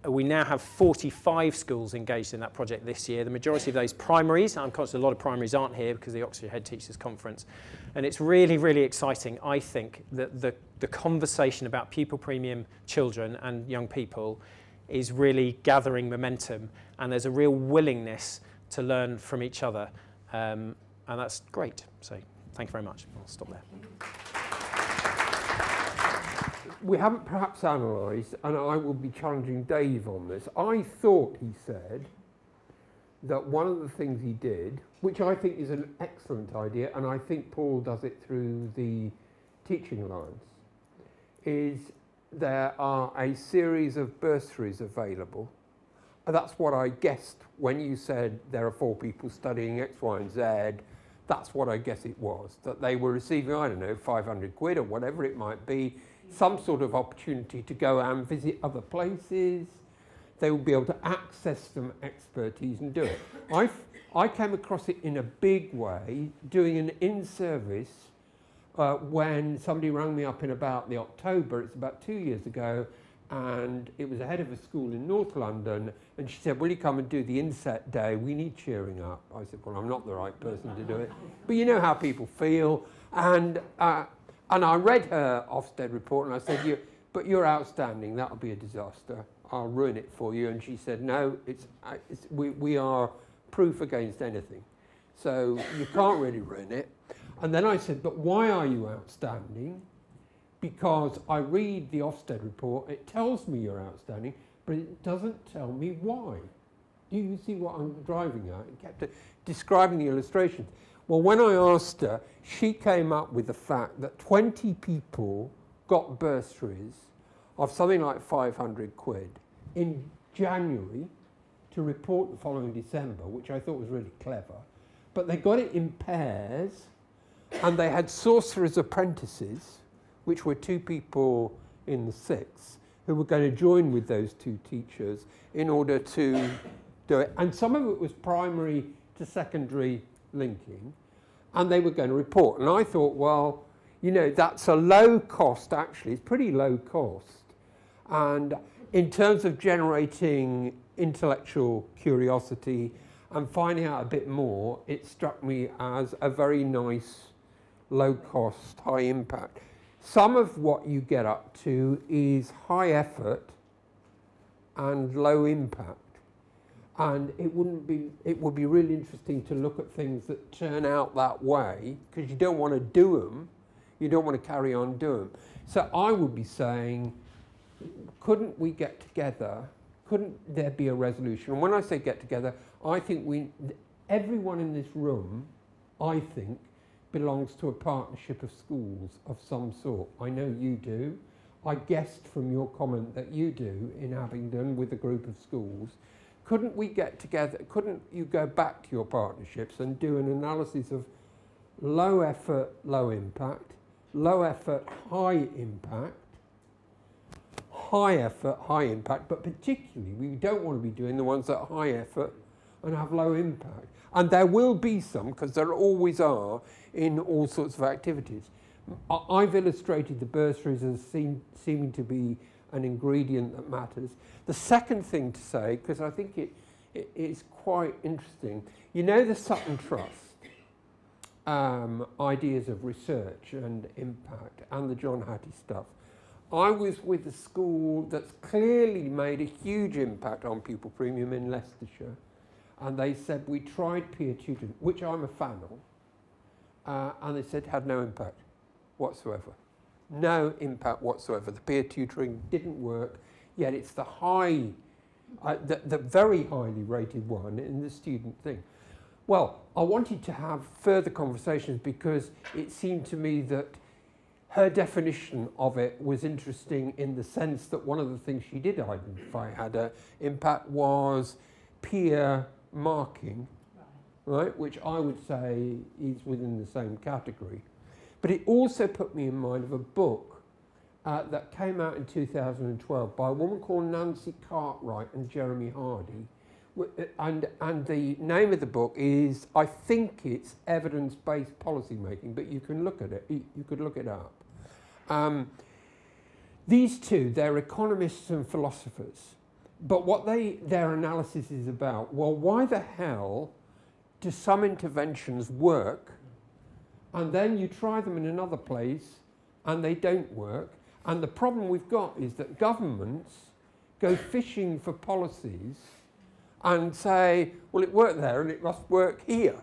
we now have 45 schools engaged in that project this year. The majority of those primaries, I'm conscious a lot of primaries aren't here because of the Oxfordshire Head Teachers Conference, and it's really, really exciting, I think, that the conversation about pupil premium children and young people is really gathering momentum, and there's a real willingness to learn from each other, and that's great. So thank you very much. I'll stop there. We haven't perhaps analysed, and I will be challenging Dave on this. I thought he said that one of the things he did, which I think is an excellent idea, and I think Paul does it through the Teaching Alliance, is there are a series of bursaries available. And that's what I guessed when you said there are 4 people studying X, Y, and Z. That's what I guess it was, that they were receiving, I don't know, 500 quid or whatever it might be, some sort of opportunity to go and visit other places. They would be able to access some expertise and do it. I came across it in a big way doing an in-service when somebody rang me up in about the October, it's about 2 years ago, and it was a head of a school in North London, and she said, will you come and do the inset day? We need cheering up. I said, well, I'm not the right person to do it. But you know how people feel. And I read her Ofsted report, and I said, but you're outstanding. That'll be a disaster. I'll ruin it for you. And she said, no, we are proof against anything. So you can't really ruin it. And then I said, but why are you outstanding? Because I read the Ofsted report, it tells me you're outstanding, but it doesn't tell me why. Do you see what I'm driving at? It kept describing the illustrations. Well, when I asked her, she came up with the fact that 20 people got bursaries of something like 500 quid in January to report the following December, which I thought was really clever. But they got it in pairs, and they had sorcerers' apprentices, which were 2 people in the 6th, who were going to join with those 2 teachers in order to do it. And some of it was primary to secondary linking, and they were going to report. And I thought, well, you know, that's a low cost, actually. It's pretty low cost. And in terms of generating intellectual curiosity and finding out a bit more, it struck me as a very nice, low cost, high impact. Some of what you get up to is high effort and low impact. And it would be really interesting to look at things that turn out that way, because you don't want to do them, you don't want to carry on doing them. So I would be saying, couldn't we get together, couldn't there be a resolution? And when I say get together, I think everyone in this room, I think, belongs to a partnership of schools of some sort. I know you do. I guessed from your comment that you do in Abingdon with a group of schools. Couldn't we get together, couldn't you go back to your partnerships and do an analysis of low effort, low impact, low effort, high impact, high effort, high impact, but particularly we don't want to be doing the ones that are high effort and have low impact. And there will be some, because there always are, in all sorts of activities. I've illustrated the bursaries as seeming to be an ingredient that matters. The second thing to say, because I think it is quite interesting, you know the Sutton Trust ideas of research and impact, and the John Hattie stuff. I was with a school that's clearly made a huge impact on pupil premium in Leicestershire. And they said, we tried peer tutoring, which I'm a fan of, and they said had no impact whatsoever. No impact whatsoever. The peer tutoring didn't work, yet it's the very highly rated one in the student thing. Well, I wanted to have further conversations because it seemed to me that her definition of it was interesting in the sense that one of the things she did identify had an impact was peer marking, right, which I would say is within the same category. But it also put me in mind of a book that came out in 2012 by a woman called Nancy Cartwright and Jeremy Hardy. And the name of the book is, I think it's Evidence-Based Policy Making, but you can look at it, you could look it up. These two, they're economists and philosophers. But what their analysis is about, well, why the hell do some interventions work, and then you try them in another place, and they don't work? And the problem we've got is that governments go fishing for policies and say, well, it worked there, and it must work here.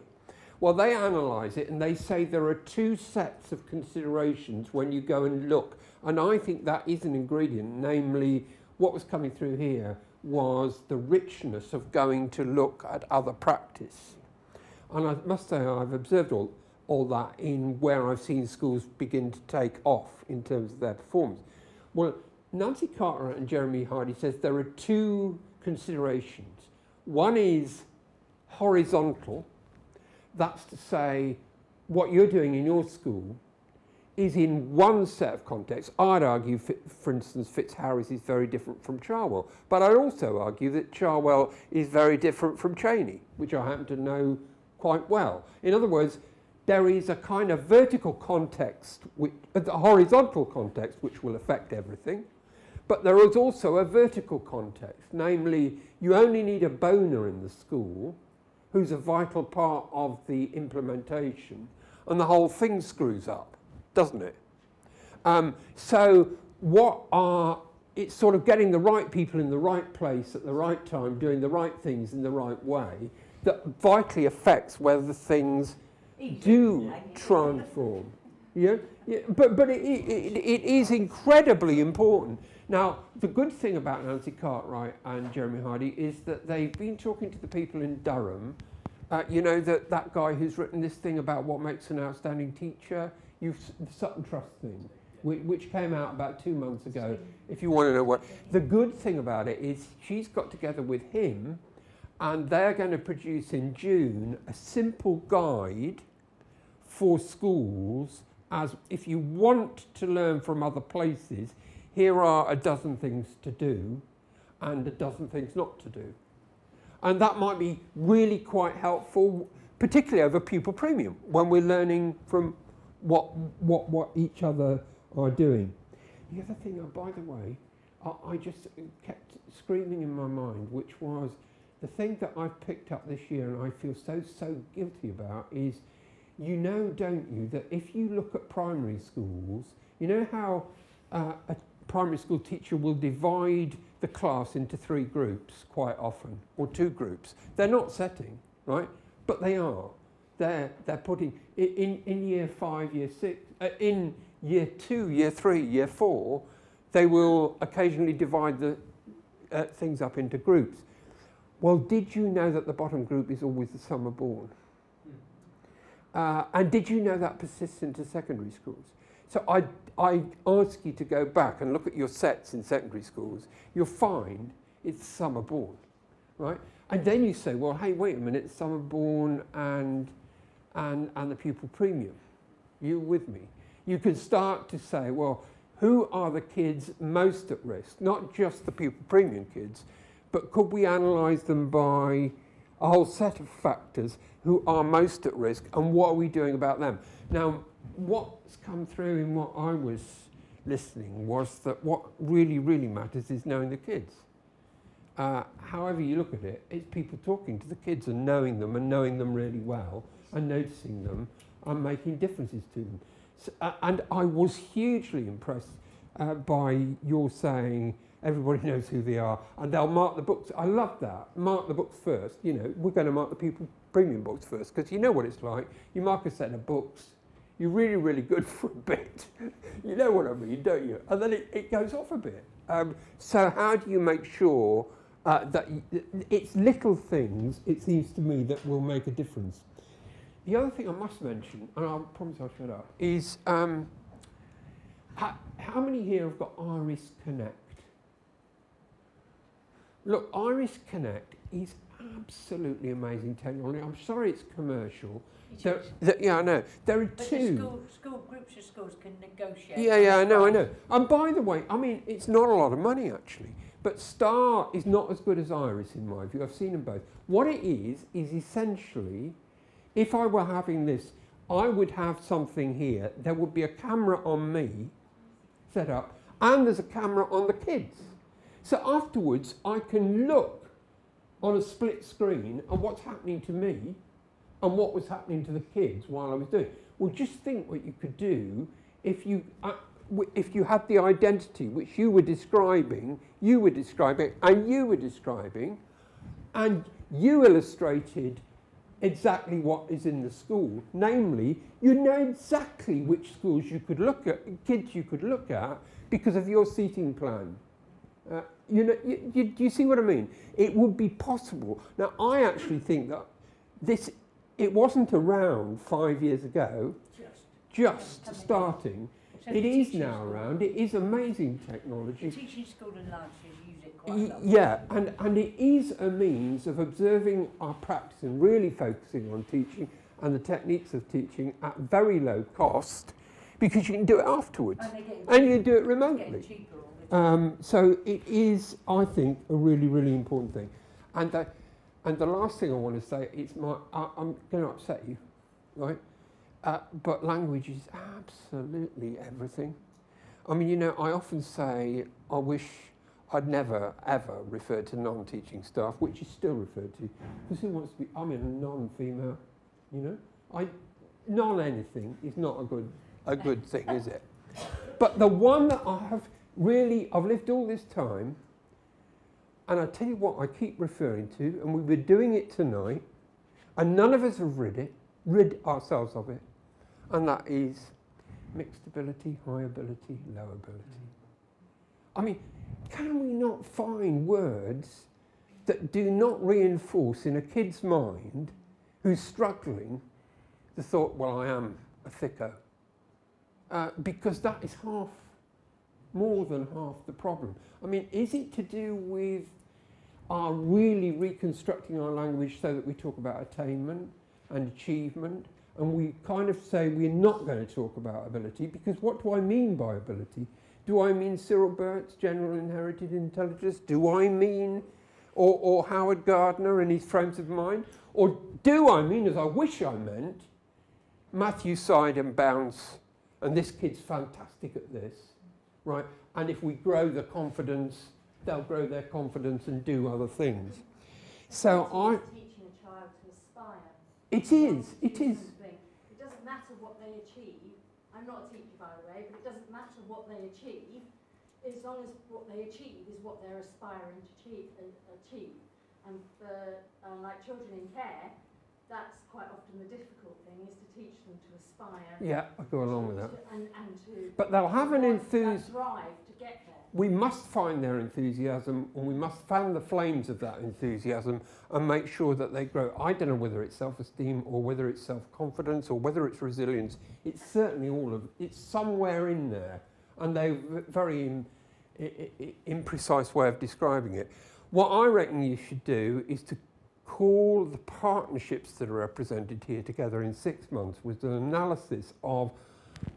Well, they analyse it, and they say there are 2 sets of considerations when you go and look. And I think that is an ingredient, namely, what was coming through here was the richness of going to look at other practice. And I must say I've observed all that in where I've seen schools begin to take off in terms of their performance. Well, Nancy Cartwright and Jeremy Hardy says there are 2 considerations. One is horizontal. That's to say, what you're doing in your school is in one set of contexts. I'd argue, for instance, Fitzharris is very different from Charwell, but I'd also argue that Charwell is very different from Cheney, which I happen to know quite well. In other words, there is a kind of vertical context, a horizontal context, which will affect everything, but there is also a vertical context, namely, you only need a boner in the school who's a vital part of the implementation, and the whole thing screws up, doesn't it? So it's sort of getting the right people in the right place at the right time, doing the right things in the right way, that vitally affects whether things do transform. Yeah? But it is incredibly important. Now, the good thing about Nancy Cartwright and Jeremy Hardy is that they've been talking to the people in Durham. You know, that guy who's written this thing about what makes an outstanding teacher, the Sutton Trust thing, which came out about 2 months ago, if you want to know what. The good thing about it is she's got together with him, and they're going to produce in June a simple guide for schools as if you want to learn from other places, here are a dozen things to do and a dozen things not to do. And that might be really quite helpful, particularly over pupil premium, when we're learning from what each other are doing. The other thing, by the way, I just kept screaming in my mind, which was the thing that I've picked up this year and I feel so guilty about is, you know, don't you, that if you look at primary schools, you know how a primary school teacher will divide the class into 3 groups quite often, or 2 groups. They're not setting, right? But they are. They're putting, in year 5, year 6, in year 2, year 3, year 4, they will occasionally divide the things up into groups. Well, did you know that the bottom group is always the summer born? And did you know that persists into secondary schools? So I ask you to go back and look at your sets in secondary schools. You'll find it's summer born, right? And then you say, well, hey, wait a minute, it's summer born and the pupil premium. You with me? You can start to say, well, who are the kids most at risk? Not just the pupil premium kids, but could we analyse them by a whole set of factors who are most at risk, and what are we doing about them? Now, what's come through in what I was listening was that what really matters is knowing the kids. However you look at it, it's people talking to the kids and knowing them really well, and noticing them and making differences to them. So, and I was hugely impressed by your saying everybody knows who they are and they'll mark the books. I love that. Mark the books first. You know, we're going to mark the pupil premium books first, because you know what it's like. You mark a set of books, you're really good for a bit. You know what I mean, don't you? And then it goes off a bit. So how do you make sure that it's little things, it seems to me, that will make a difference? The other thing I must mention, and I promise I'll shut up, is how many here have got Iris Connect? Look, Iris Connect is absolutely amazing technology. I'm sorry it's commercial. Yeah, I know. There are but 2. The groups of schools can negotiate. Yeah, I know. And by the way, I mean, it's not a lot of money, actually. But Star is not as good as Iris, in my view. I've seen them both. What it is essentially, if I were having this, I would have something here. There would be a camera on me set up, and there's a camera on the kids. So afterwards, I can look on a split screen at what's happening to me and what was happening to the kids while I was doing it. Well, just think what you could do if you had the identity which you were describing, and you were describing, and you illustrated exactly what is in the school. Namely, you know exactly which schools you could look at, kids you could look at, because of your seating plan. You know, do you see what I mean? It would be possible. Now, I actually think that it wasn't around 5 years ago, just starting. It is now around. It is amazing technology. The teaching school in Lancashire use it quite a lot. Yeah, and it is a means of observing our practice and really focusing on teaching and the techniques of teaching at very low cost, because you can do it afterwards, and you can do it remotely. So it is, I think, a really, really important thing. And the last thing I want to say is I'm going to upset you, right? But language is absolutely everything. I mean, you know, I often say I wish I'd never, ever referred to non-teaching staff, which is still referred to, because who wants to be, I mean, a non-female, you know? Non-anything is not a good thing, is it? But the one that I've lived all this time, and I tell you what I keep referring to, and we were doing it tonight, and none of us have rid ourselves of it, and that is mixed ability, high ability, low ability. I mean, can we not find words that do not reinforce in a kid's mind who's struggling the thought, well, I am a thicko? Because that is more than half the problem. I mean, is it to do with our really reconstructing our language so that we talk about attainment and achievement, and we kind of say we're not going to talk about ability? Because what do I mean by ability? Do I mean Cyril Burt's general inherited intelligence? Do I mean, or Howard Gardner and his frames of mind? Or do I mean, as I wish I meant, Matthew Side and Bounce, and this kid's fantastic at this, right? And if we grow the confidence, they'll grow their confidence and do other things. So teaching a child to aspire. It is. It doesn't matter what they achieve. I'm not a teacher, by the way, but it doesn't matter what they achieve, as long as what they achieve is what they're aspiring to achieve. And for like children in care, that's quite often the difficult thing, is to teach them to aspire. Yeah, I go along with that. To but they'll have an enthusiasm. Drive to get there. We must find their enthusiasm, and we must fan the flames of that enthusiasm and make sure that they grow. I don't know whether it's self-esteem or whether it's self-confidence or whether it's resilience. It's certainly it's somewhere in there, and they're very imprecise way of describing it. What I reckon you should do is to call the partnerships that are represented here together in 6 months with an analysis of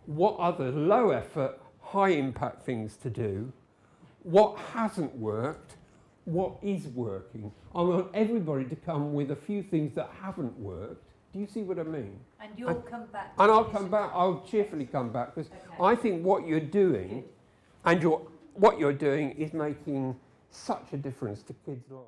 what are the low effort, high impact things to do, what hasn't worked, what is working. I want everybody to come with a few things that haven't worked. Do you see what I mean? And you'll come back. And I'll come back, I'll cheerfully come back, because I think what you're doing, and what you're doing is making such a difference to kids' lives.